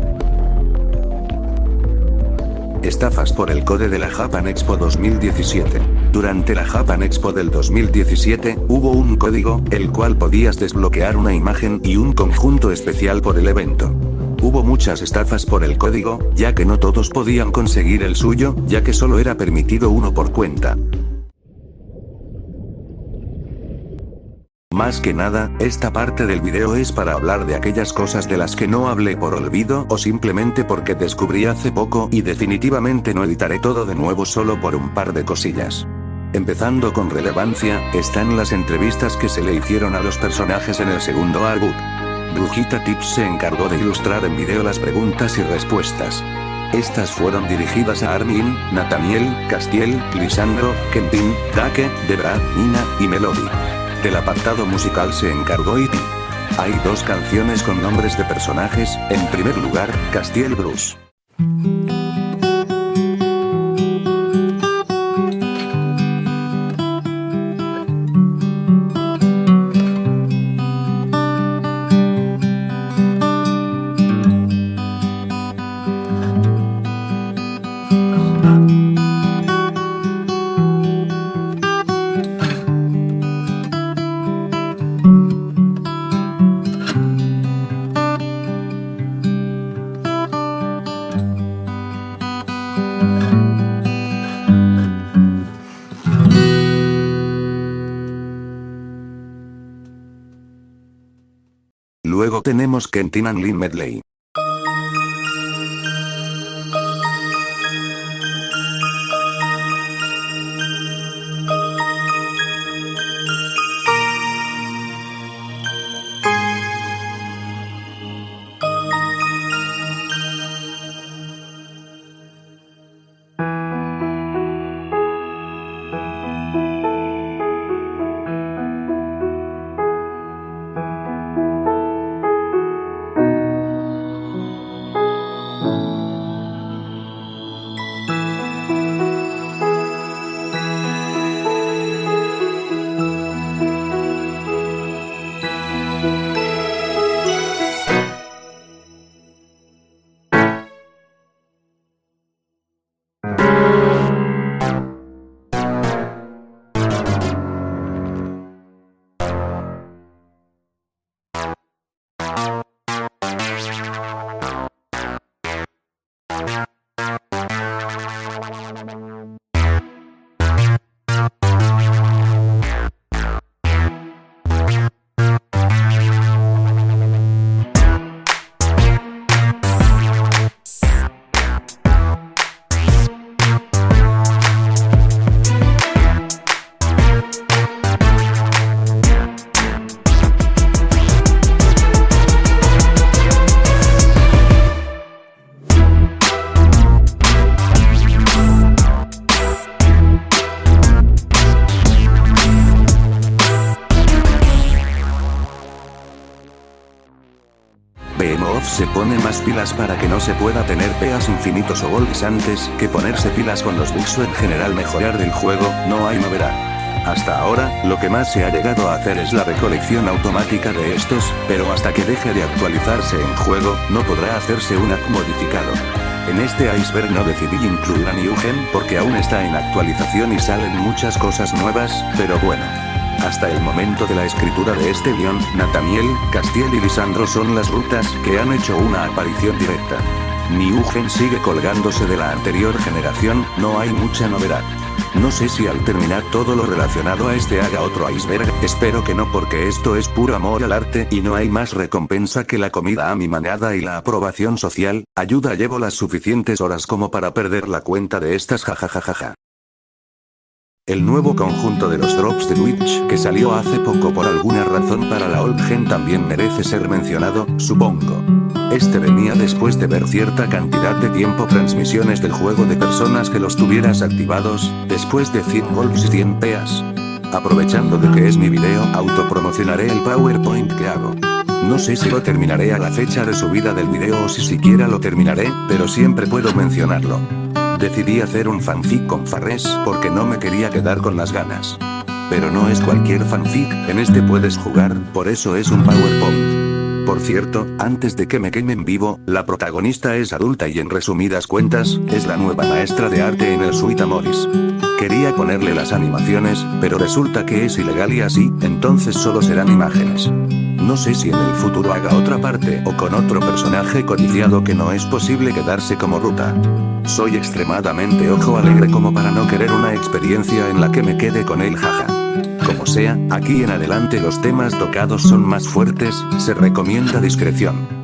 Estafas por el code de la Japan Expo 2017. Durante la Japan Expo del 2017, hubo un código, el cual podías desbloquear una imagen y un conjunto especial por el evento. Hubo muchas estafas por el código, ya que no todos podían conseguir el suyo, ya que solo era permitido uno por cuenta. Más que nada, esta parte del video es para hablar de aquellas cosas de las que no hablé por olvido o simplemente porque descubrí hace poco y definitivamente no editaré todo de nuevo solo por un par de cosillas. Empezando con relevancia, están las entrevistas que se le hicieron a los personajes en el segundo artbook. Brujita Tips se encargó de ilustrar en video las preguntas y respuestas. Estas fueron dirigidas a Armin, Nathaniel, Castiel, Lisandro, Kentin, Dake, Debra, Nina y Melody. Del apartado musical se encargó Iti. Hay dos canciones con nombres de personajes, en primer lugar, Castiel Bruce. Luego tenemos Kentin and Lin Medley. Behemoth se pone más pilas para que no se pueda tener peas infinitos o golpes antes que ponerse pilas con los bugs o en general mejorar del juego, no hay novedad. Hasta ahora, lo que más se ha llegado a hacer es la recolección automática de estos, pero hasta que deje de actualizarse en juego, no podrá hacerse un app modificado. En este iceberg no decidí incluir a Newgen porque aún está en actualización y salen muchas cosas nuevas, pero bueno. Hasta el momento de la escritura de este guión, Nathaniel, Castiel y Lisandro son las rutas que han hecho una aparición directa. Newgen sigue colgándose de la anterior generación, no hay mucha novedad. No sé si al terminar todo lo relacionado a este haga otro iceberg, espero que no, porque esto es puro amor al arte y no hay más recompensa que la comida a mi manada y la aprobación social. Ayuda, llevo las suficientes horas como para perder la cuenta de estas, jajajajaja. El nuevo conjunto de los drops de Twitch que salió hace poco por alguna razón para la old gen también merece ser mencionado, supongo. Este venía después de ver cierta cantidad de tiempo transmisiones del juego de personas que los tuvieras activados, después de 100 golpes y 100 peas. Aprovechando de que es mi video, autopromocionaré el PowerPoint que hago. No sé si lo terminaré a la fecha de subida del video o si siquiera lo terminaré, pero siempre puedo mencionarlo. Decidí hacer un fanfic con Farres porque no me quería quedar con las ganas. Pero no es cualquier fanfic, en este puedes jugar, por eso es un PowerPoint. Por cierto, antes de que me quemen vivo, la protagonista es adulta y en resumidas cuentas, es la nueva maestra de arte en el Sweet Amoris. Quería ponerle las animaciones, pero resulta que es ilegal y así, entonces solo serán imágenes. No sé si en el futuro haga otra parte o con otro personaje codiciado que no es posible quedarse como Ruta. Soy extremadamente ojo alegre como para no querer una experiencia en la que me quede con él, jaja. Como sea, aquí en adelante los temas tocados son más fuertes, se recomienda discreción.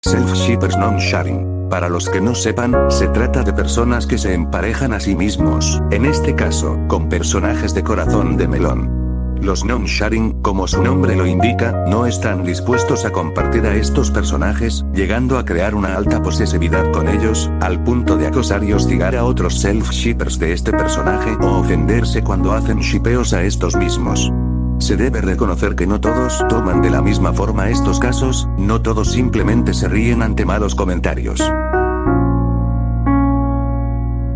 Self-shippers non-sharing. Para los que no sepan, se trata de personas que se emparejan a sí mismos, en este caso, con personajes de corazón de melón. Los non-sharing, como su nombre lo indica, no están dispuestos a compartir a estos personajes, llegando a crear una alta posesividad con ellos, al punto de acosar y hostigar a otros self-shippers de este personaje o ofenderse cuando hacen shippeos a estos mismos. Se debe reconocer que no todos toman de la misma forma estos casos, no todos simplemente se ríen ante malos comentarios.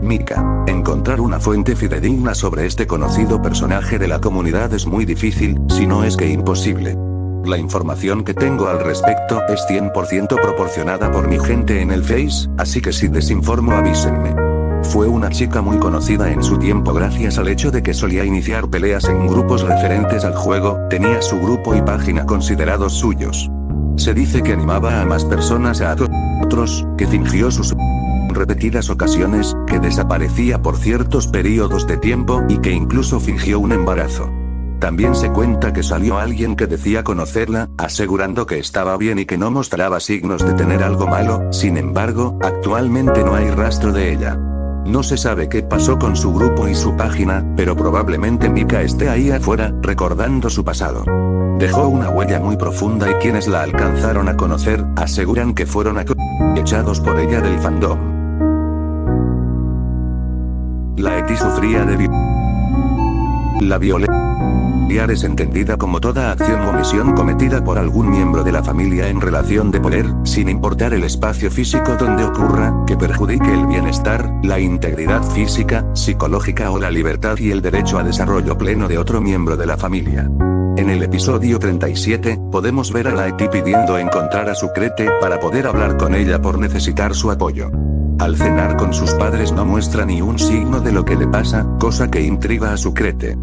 Mika. Encontrar una fuente fidedigna sobre este conocido personaje de la comunidad es muy difícil, si no es que imposible. La información que tengo al respecto es 100% proporcionada por mi gente en el Face, así que si desinformo avísenme. Fue una chica muy conocida en su tiempo gracias al hecho de que solía iniciar peleas en grupos referentes al juego, tenía su grupo y página considerados suyos. Se dice que animaba a más personas a otros, que fingió sus repetidas ocasiones, que desaparecía por ciertos periodos de tiempo y que incluso fingió un embarazo. También se cuenta que salió alguien que decía conocerla, asegurando que estaba bien y que no mostraba signos de tener algo malo, sin embargo, actualmente no hay rastro de ella. No se sabe qué pasó con su grupo y su página, pero probablemente Mika esté ahí afuera, recordando su pasado. Dejó una huella muy profunda y quienes la alcanzaron a conocer, aseguran que fueron echados por ella del fandom. La Eti sufría de la violencia es entendida como toda acción o omisión cometida por algún miembro de la familia en relación de poder, sin importar el espacio físico donde ocurra, que perjudique el bienestar, la integridad física, psicológica o la libertad y el derecho a desarrollo pleno de otro miembro de la familia. En el episodio 37, podemos ver a la Eti pidiendo encontrar a su Crete para poder hablar con ella por necesitar su apoyo. Al cenar con sus padres no muestra ni un signo de lo que le pasa, cosa que intriga a su Crete.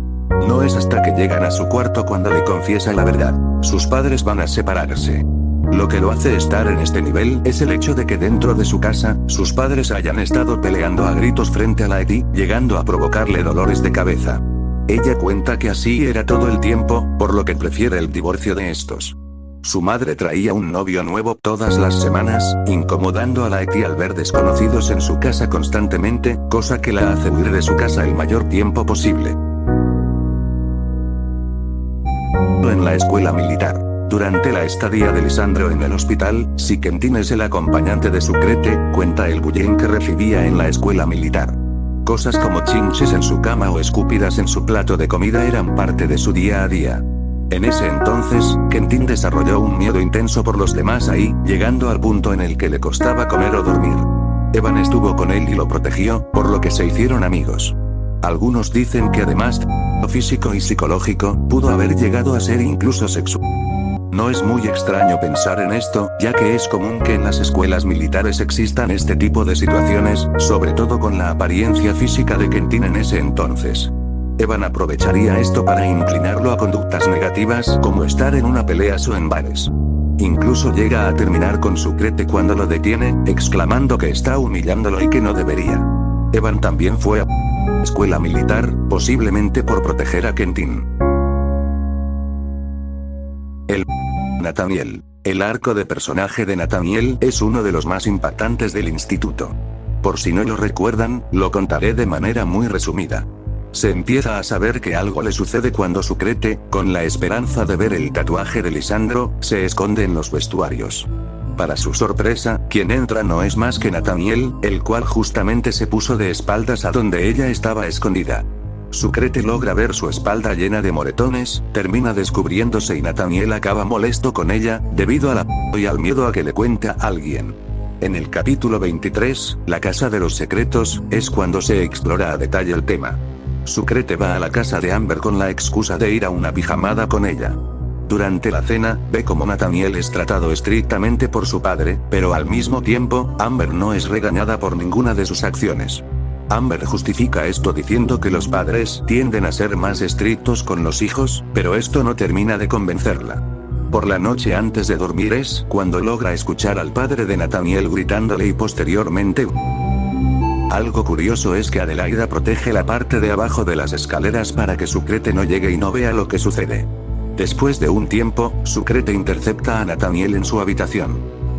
No es hasta que llegan a su cuarto cuando le confiesa la verdad. Sus padres van a separarse. Lo que lo hace estar en este nivel es el hecho de que dentro de su casa, sus padres hayan estado peleando a gritos frente a la Eti, llegando a provocarle dolores de cabeza. Ella cuenta que así era todo el tiempo, por lo que prefiere el divorcio de estos. Su madre traía un novio nuevo todas las semanas, incomodando a la Eti al ver desconocidos en su casa constantemente, cosa que la hace huir de su casa el mayor tiempo posible. En la escuela militar. Durante la estadía de Lisandro en el hospital, si Quentin es el acompañante de su Crete, cuenta el bullying que recibía en la escuela militar. Cosas como chinches en su cama o escúpidas en su plato de comida eran parte de su día a día. En ese entonces, Quentin desarrolló un miedo intenso por los demás ahí, llegando al punto en el que le costaba comer o dormir. Evan estuvo con él y lo protegió, por lo que se hicieron amigos. Algunos dicen que además de físico y psicológico, pudo haber llegado a ser incluso sexual. No es muy extraño pensar en esto, ya que es común que en las escuelas militares existan este tipo de situaciones, sobre todo con la apariencia física de Quentin en ese entonces. Evan aprovecharía esto para inclinarlo a conductas negativas, como estar en una pelea o en bares. Incluso llega a terminar con Sucrete cuando lo detiene, exclamando que está humillándolo y que no debería. Evan también fue a escuela militar, posiblemente por proteger a Quentin. Nathaniel. El arco de personaje de Nathaniel es uno de los más impactantes del instituto. Por si no lo recuerdan, lo contaré de manera muy resumida. Se empieza a saber que algo le sucede cuando Sucrete, con la esperanza de ver el tatuaje de Lisandro, se esconde en los vestuarios. Para su sorpresa, quien entra no es más que Nathaniel, el cual justamente se puso de espaldas a donde ella estaba escondida. Sucrete logra ver su espalda llena de moretones, termina descubriéndose y Nathaniel acaba molesto con ella, debido a la y al miedo a que le cuente a alguien. En el capítulo 23, La Casa de los Secretos, es cuando se explora a detalle el tema. Sucrete va a la casa de Amber con la excusa de ir a una pijamada con ella. Durante la cena, ve cómo Nathaniel es tratado estrictamente por su padre, pero al mismo tiempo, Amber no es regañada por ninguna de sus acciones. Amber justifica esto diciendo que los padres tienden a ser más estrictos con los hijos, pero esto no termina de convencerla. Por la noche antes de dormir es cuando logra escuchar al padre de Nathaniel gritándole y posteriormente. Algo curioso es que Adelaida protege la parte de abajo de las escaleras para que Sucrete no llegue y no vea lo que sucede. Después de un tiempo, Sucrete intercepta a Nathaniel en su habitación.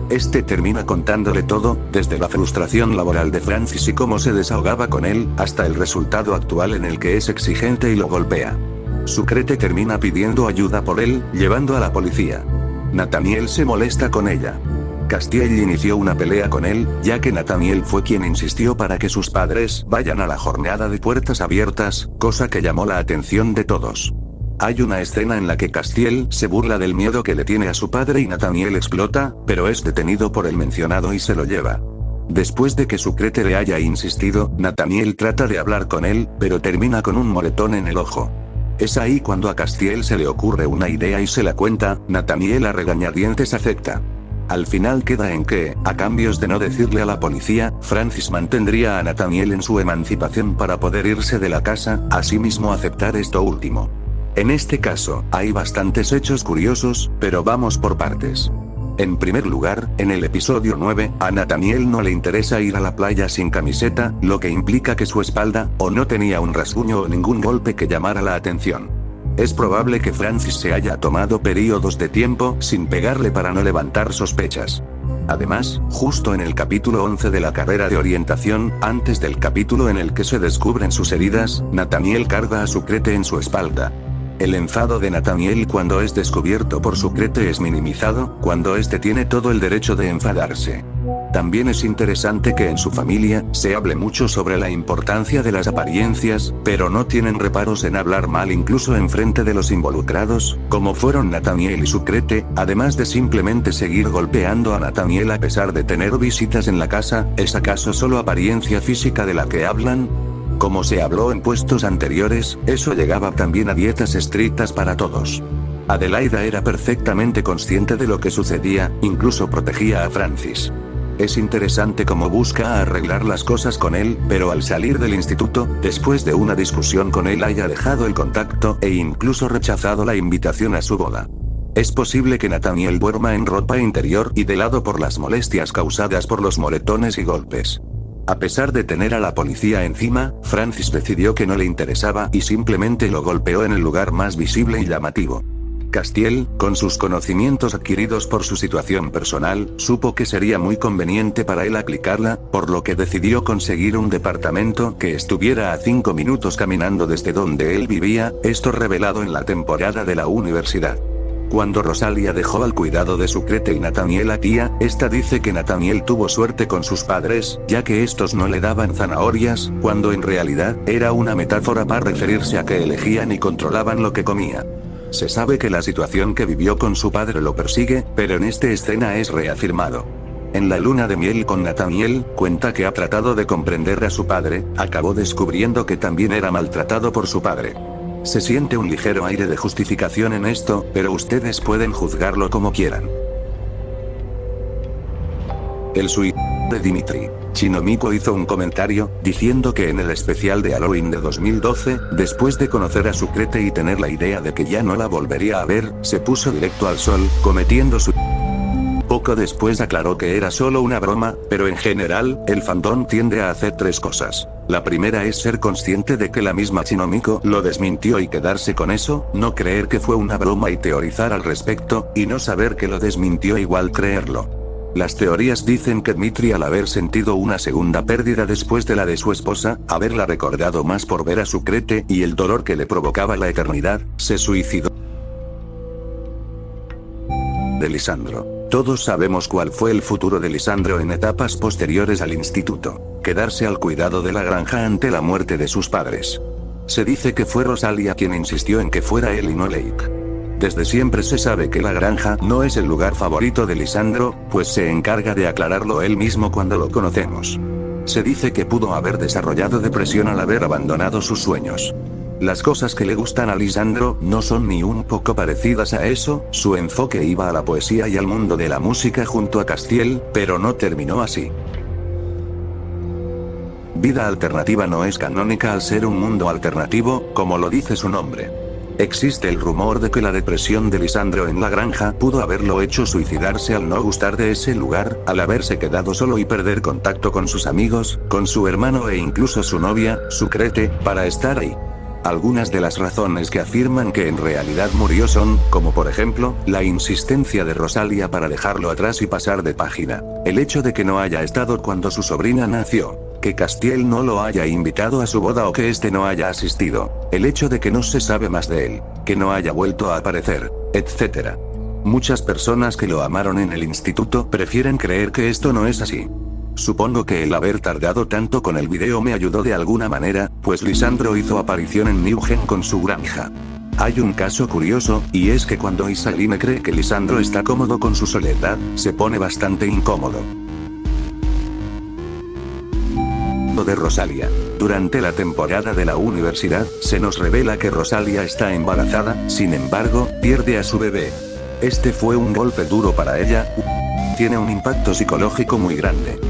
Este termina contándole todo, desde la frustración laboral de Francis y cómo se desahogaba con él, hasta el resultado actual en el que es exigente y lo golpea. Sucrete termina pidiendo ayuda por él, llevando a la policía. Nathaniel se molesta con ella. Castiel inició una pelea con él, ya que Nathaniel fue quien insistió para que sus padres vayan a la jornada de puertas abiertas, cosa que llamó la atención de todos. Hay una escena en la que Castiel se burla del miedo que le tiene a su padre y Nathaniel explota, pero es detenido por el mencionado y se lo lleva. Después de que Sucrete le haya insistido, Nathaniel trata de hablar con él, pero termina con un moretón en el ojo. Es ahí cuando a Castiel se le ocurre una idea y se la cuenta. Nathaniel a regañadientes acepta. Al final queda en que, a cambios de no decirle a la policía, Francis mantendría a Nathaniel en su emancipación para poder irse de la casa, asimismo aceptar esto último. En este caso, hay bastantes hechos curiosos, pero vamos por partes. En primer lugar, en el episodio 9, a Nathaniel no le interesa ir a la playa sin camiseta, lo que implica que su espalda, o no tenía un rasguño o ningún golpe que llamara la atención. Es probable que Francis se haya tomado periodos de tiempo sin pegarle para no levantar sospechas. Además, justo en el capítulo 11 de la carrera de orientación, antes del capítulo en el que se descubren sus heridas, Nathaniel carga a Sucrete en su espalda. El enfado de Nathaniel cuando es descubierto por Sucrete es minimizado, cuando este tiene todo el derecho de enfadarse. También es interesante que en su familia se hable mucho sobre la importancia de las apariencias, pero no tienen reparos en hablar mal incluso en frente de los involucrados, como fueron Nathaniel y Sucrete, además de simplemente seguir golpeando a Nathaniel a pesar de tener visitas en la casa. ¿Es acaso solo apariencia física de la que hablan? Como se habló en puestos anteriores, eso llegaba también a dietas estrictas para todos. Adelaida era perfectamente consciente de lo que sucedía, incluso protegía a Francis. Es interesante cómo busca arreglar las cosas con él, pero al salir del instituto, después de una discusión con él haya dejado el contacto e incluso rechazado la invitación a su boda. Es posible que Nathaniel duerma en ropa interior y de lado por las molestias causadas por los moretones y golpes. A pesar de tener a la policía encima, Francis decidió que no le interesaba y simplemente lo golpeó en el lugar más visible y llamativo. Castiel, con sus conocimientos adquiridos por su situación personal, supo que sería muy conveniente para él aplicarla, por lo que decidió conseguir un departamento que estuviera a 5 minutos caminando desde donde él vivía, esto revelado en la temporada de la universidad. Cuando Rosalia dejó al cuidado de Sucrete y Nathaniel a Tia, esta dice que Nathaniel tuvo suerte con sus padres, ya que estos no le daban zanahorias, cuando en realidad, era una metáfora para referirse a que elegían y controlaban lo que comía. Se sabe que la situación que vivió con su padre lo persigue, pero en esta escena es reafirmado. En la luna de miel con Nathaniel, cuenta que ha tratado de comprender a su padre, acabó descubriendo que también era maltratado por su padre. Se siente un ligero aire de justificación en esto, pero ustedes pueden juzgarlo como quieran. El suicidio de Dimitri. Chinomiko hizo un comentario, diciendo que en el especial de Halloween de 2012, después de conocer a Sucrete y tener la idea de que ya no la volvería a ver, se puso directo al sol, cometiendo suicidio. Poco después aclaró que era solo una broma, pero en general, el fandom tiende a hacer 3 cosas. La primera es ser consciente de que la misma Shinomiko lo desmintió y quedarse con eso, no creer que fue una broma y teorizar al respecto, y no saber que lo desmintió igual creerlo. Las teorías dicen que Dmitri, al haber sentido una segunda pérdida después de la de su esposa, haberla recordado más por ver a su Crete y el dolor que le provocaba la eternidad, se suicidó. De Lisandro. Todos sabemos cuál fue el futuro de Lisandro en etapas posteriores al instituto. Quedarse al cuidado de la granja ante la muerte de sus padres. Se dice que fue Rosalia quien insistió en que fuera él y no Lake. Desde siempre se sabe que la granja no es el lugar favorito de Lisandro, pues se encarga de aclararlo él mismo cuando lo conocemos. Se dice que pudo haber desarrollado depresión al haber abandonado sus sueños. Las cosas que le gustan a Lisandro no son ni un poco parecidas a eso, su enfoque iba a la poesía y al mundo de la música junto a Castiel, pero no terminó así. Vida alternativa no es canónica al ser un mundo alternativo, como lo dice su nombre. Existe el rumor de que la depresión de Lisandro en la granja pudo haberlo hecho suicidarse al no gustar de ese lugar, al haberse quedado solo y perder contacto con sus amigos, con su hermano e incluso su novia, su Crete, para estar ahí. Algunas de las razones que afirman que en realidad murió son, como por ejemplo, la insistencia de Rosalia para dejarlo atrás y pasar de página, el hecho de que no haya estado cuando su sobrina nació, que Castiel no lo haya invitado a su boda o que este no haya asistido, el hecho de que no se sabe más de él, que no haya vuelto a aparecer, etc. Muchas personas que lo amaron en el instituto prefieren creer que esto no es así. Supongo que el haber tardado tanto con el video me ayudó de alguna manera, pues Lisandro hizo aparición en New Gen con su granja. Hay un caso curioso, y es que cuando Isaline cree que Lisandro está cómodo con su soledad, se pone bastante incómodo. De Rosalia. Durante la temporada de la universidad, se nos revela que Rosalia está embarazada, sin embargo, pierde a su bebé. Este fue un golpe duro para ella. Tiene un impacto psicológico muy grande.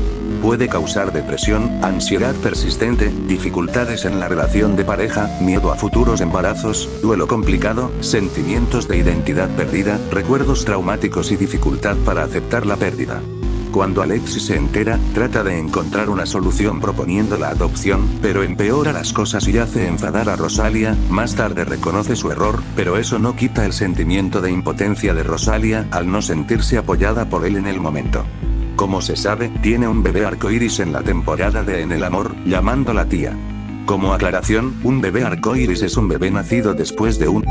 Puede causar depresión, ansiedad persistente, dificultades en la relación de pareja, miedo a futuros embarazos, duelo complicado, sentimientos de identidad perdida, recuerdos traumáticos y dificultad para aceptar la pérdida. Cuando Alexis se entera, trata de encontrar una solución proponiendo la adopción, pero empeora las cosas y hace enfadar a Rosalia. Más tarde reconoce su error, pero eso no quita el sentimiento de impotencia de Rosalia al no sentirse apoyada por él en el momento. Como se sabe, tiene un bebé arcoíris en la temporada de En el amor, llamándola tía. Como aclaración, un bebé arcoíris es un bebé nacido después de un...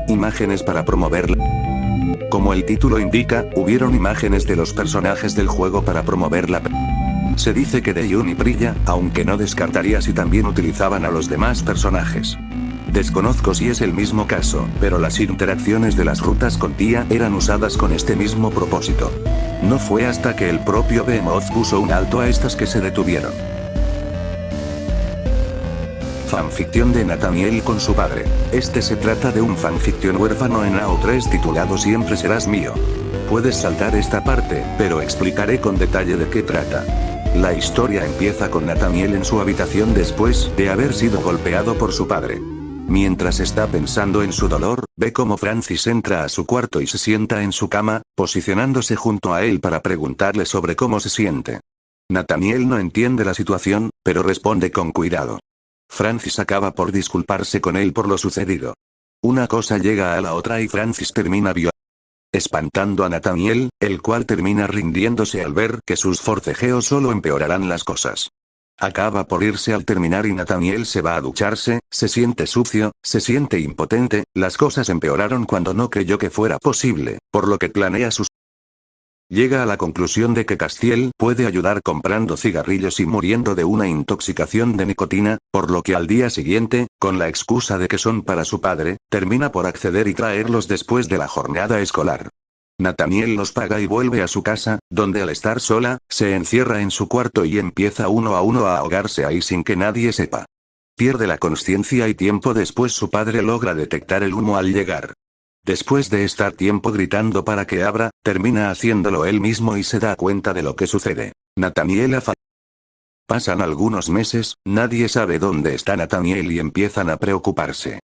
Imágenes para promoverla. Como el título indica, hubieron imágenes de los personajes del juego para promoverla. Se dice que Daeun y Priya, aunque no descartaría si también utilizaban a los demás personajes. Desconozco si es el mismo caso, pero las interacciones de las rutas con Tía eran usadas con este mismo propósito. No fue hasta que el propio Behemoth puso un alto a estas que se detuvieron. Fanficción de Nathaniel con su padre. Este se trata de un fanfiction huérfano en AO3 titulado Siempre serás mío. Puedes saltar esta parte, pero explicaré con detalle de qué trata. La historia empieza con Nathaniel en su habitación después de haber sido golpeado por su padre. Mientras está pensando en su dolor, ve cómo Francis entra a su cuarto y se sienta en su cama, posicionándose junto a él para preguntarle sobre cómo se siente. Nathaniel no entiende la situación, pero responde con cuidado. Francis acaba por disculparse con él por lo sucedido. Una cosa llega a la otra y Francis termina espantando a Nathaniel, el cual termina rindiéndose al ver que sus forcejeos solo empeorarán las cosas. Acaba por irse al terminar y Nathaniel se va a ducharse, se siente sucio, se siente impotente, las cosas empeoraron cuando no creyó que fuera posible, por lo que planea sus... Llega a la conclusión de que Castiel puede ayudar comprando cigarrillos y muriendo de una intoxicación de nicotina, por lo que al día siguiente, con la excusa de que son para su padre, termina por acceder y traerlos después de la jornada escolar. Nathaniel los paga y vuelve a su casa, donde al estar sola, se encierra en su cuarto y empieza uno a ahogarse ahí sin que nadie sepa. Pierde la consciencia y tiempo después su padre logra detectar el humo al llegar. Después de estar tiempo gritando para que abra, termina haciéndolo él mismo y se da cuenta de lo que sucede. Nathaniel Pasan algunos meses, nadie sabe dónde está Nathaniel y empiezan a preocuparse.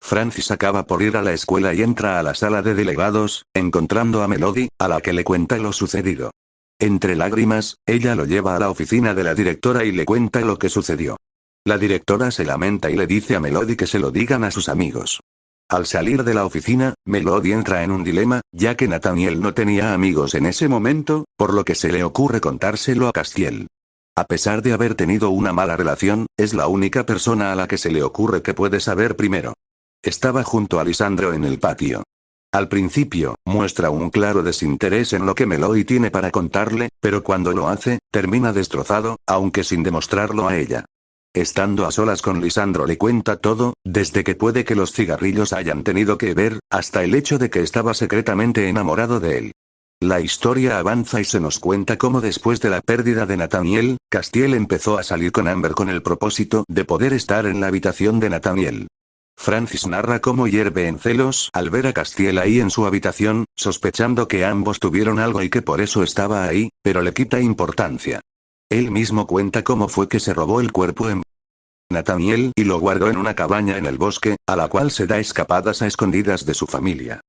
Francis acaba por ir a la escuela y entra a la sala de delegados, encontrando a Melody, a la que le cuenta lo sucedido. Entre lágrimas, ella lo lleva a la oficina de la directora y le cuenta lo que sucedió. La directora se lamenta y le dice a Melody que se lo digan a sus amigos. Al salir de la oficina, Melody entra en un dilema, ya que Nathaniel no tenía amigos en ese momento, por lo que se le ocurre contárselo a Castiel. A pesar de haber tenido una mala relación, es la única persona a la que se le ocurre que puede saber primero. Estaba junto a Lisandro en el patio. Al principio, muestra un claro desinterés en lo que Melody tiene para contarle, pero cuando lo hace, termina destrozado, aunque sin demostrarlo a ella. Estando a solas con Lisandro le cuenta todo, desde que puede que los cigarrillos hayan tenido que ver, hasta el hecho de que estaba secretamente enamorado de él. La historia avanza y se nos cuenta cómo después de la pérdida de Nathaniel, Castiel empezó a salir con Amber con el propósito de poder estar en la habitación de Nathaniel. Francis narra cómo hierve en celos al ver a Castiel ahí en su habitación, sospechando que ambos tuvieron algo y que por eso estaba ahí, pero le quita importancia. Él mismo cuenta cómo fue que se robó el cuerpo en Nathaniel y lo guardó en una cabaña en el bosque, a la cual se da escapadas a escondidas de su familia.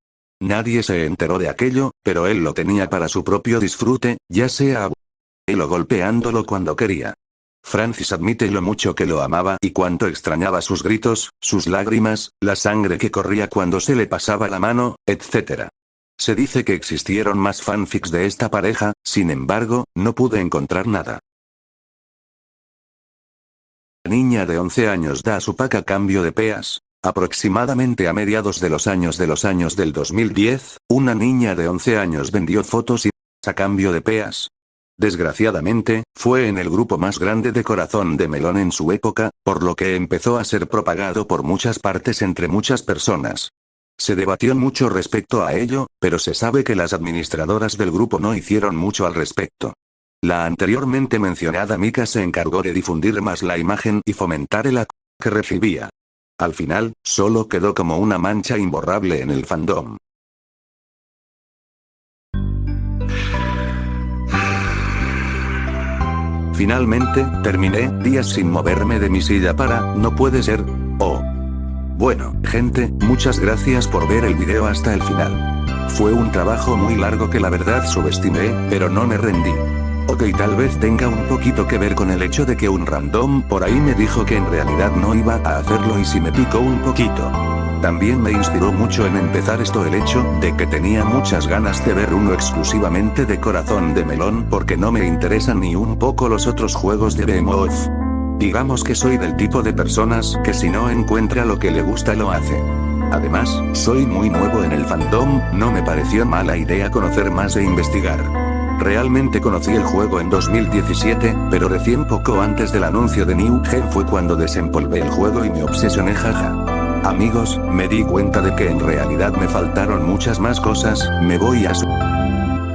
Nadie se enteró de aquello, pero él lo tenía para su propio disfrute, ya sea él o golpeándolo cuando quería. Francis admite lo mucho que lo amaba y cuánto extrañaba sus gritos, sus lágrimas, la sangre que corría cuando se le pasaba la mano, etc. Se dice que existieron más fanfics de esta pareja, sin embargo, no pude encontrar nada. La niña de 11 años da a su pack a cambio de peas. Aproximadamente a mediados de los años del 2010, una niña de 11 años vendió fotos y a cambio de peas. Desgraciadamente, fue en el grupo más grande de Corazón de Melón en su época, por lo que empezó a ser propagado por muchas partes entre muchas personas. Se debatió mucho respecto a ello, pero se sabe que las administradoras del grupo no hicieron mucho al respecto. La anteriormente mencionada Mika se encargó de difundir más la imagen y fomentar el acoso que recibía. Al final, solo quedó como una mancha imborrable en el fandom. Finalmente, terminé días sin moverme de mi silla para, no puede ser, Bueno, gente, muchas gracias por ver el video hasta el final. Fue un trabajo muy largo que la verdad subestimé, pero no me rendí. Ok, tal vez tenga un poquito que ver con el hecho de que un random por ahí me dijo que en realidad no iba a hacerlo y si me picó un poquito. También me inspiró mucho en empezar esto el hecho de que tenía muchas ganas de ver uno exclusivamente de Corazón de Melón porque no me interesan ni un poco los otros juegos de Behemoth. Digamos que soy del tipo de personas que si no encuentra lo que le gusta lo hace. Además, soy muy nuevo en el fandom, no me pareció mala idea conocer más e investigar. Realmente conocí el juego en 2017, pero recién poco antes del anuncio de New Gen fue cuando desempolvé el juego y me obsesioné, jaja. Amigos, me di cuenta de que en realidad me faltaron muchas más cosas, me voy a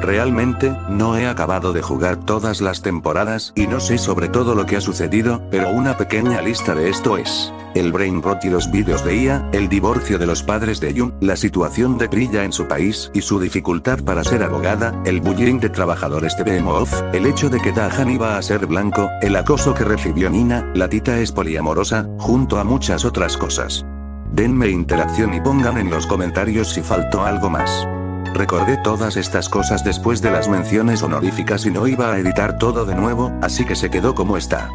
Realmente, no he acabado de jugar todas las temporadas y no sé sobre todo lo que ha sucedido, pero una pequeña lista de esto es: el brain rot y los vídeos de IA, el divorcio de los padres de Yun, la situación de Priya en su país y su dificultad para ser abogada, el bullying de trabajadores de Behemoth, el hecho de que Dahan iba a ser blanco, el acoso que recibió Nina, la tita es poliamorosa, junto a muchas otras cosas. Denme interacción y pongan en los comentarios si faltó algo más. Recordé todas estas cosas después de las menciones honoríficas y no iba a editar todo de nuevo, así que se quedó como está.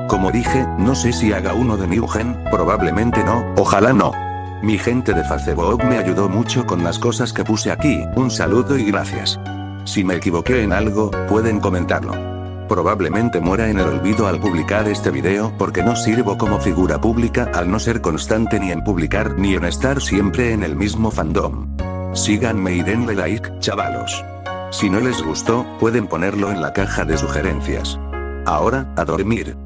Como dije, no sé si haga uno de New Gen, probablemente no, ojalá no. Mi gente de Facebook me ayudó mucho con las cosas que puse aquí, un saludo y gracias. Si me equivoqué en algo, pueden comentarlo. Probablemente muera en el olvido al publicar este video porque no sirvo como figura pública al no ser constante ni en publicar ni en estar siempre en el mismo fandom. Síganme y denle like, chavalos. Si no les gustó, pueden ponerlo en la caja de sugerencias. Ahora, a dormir.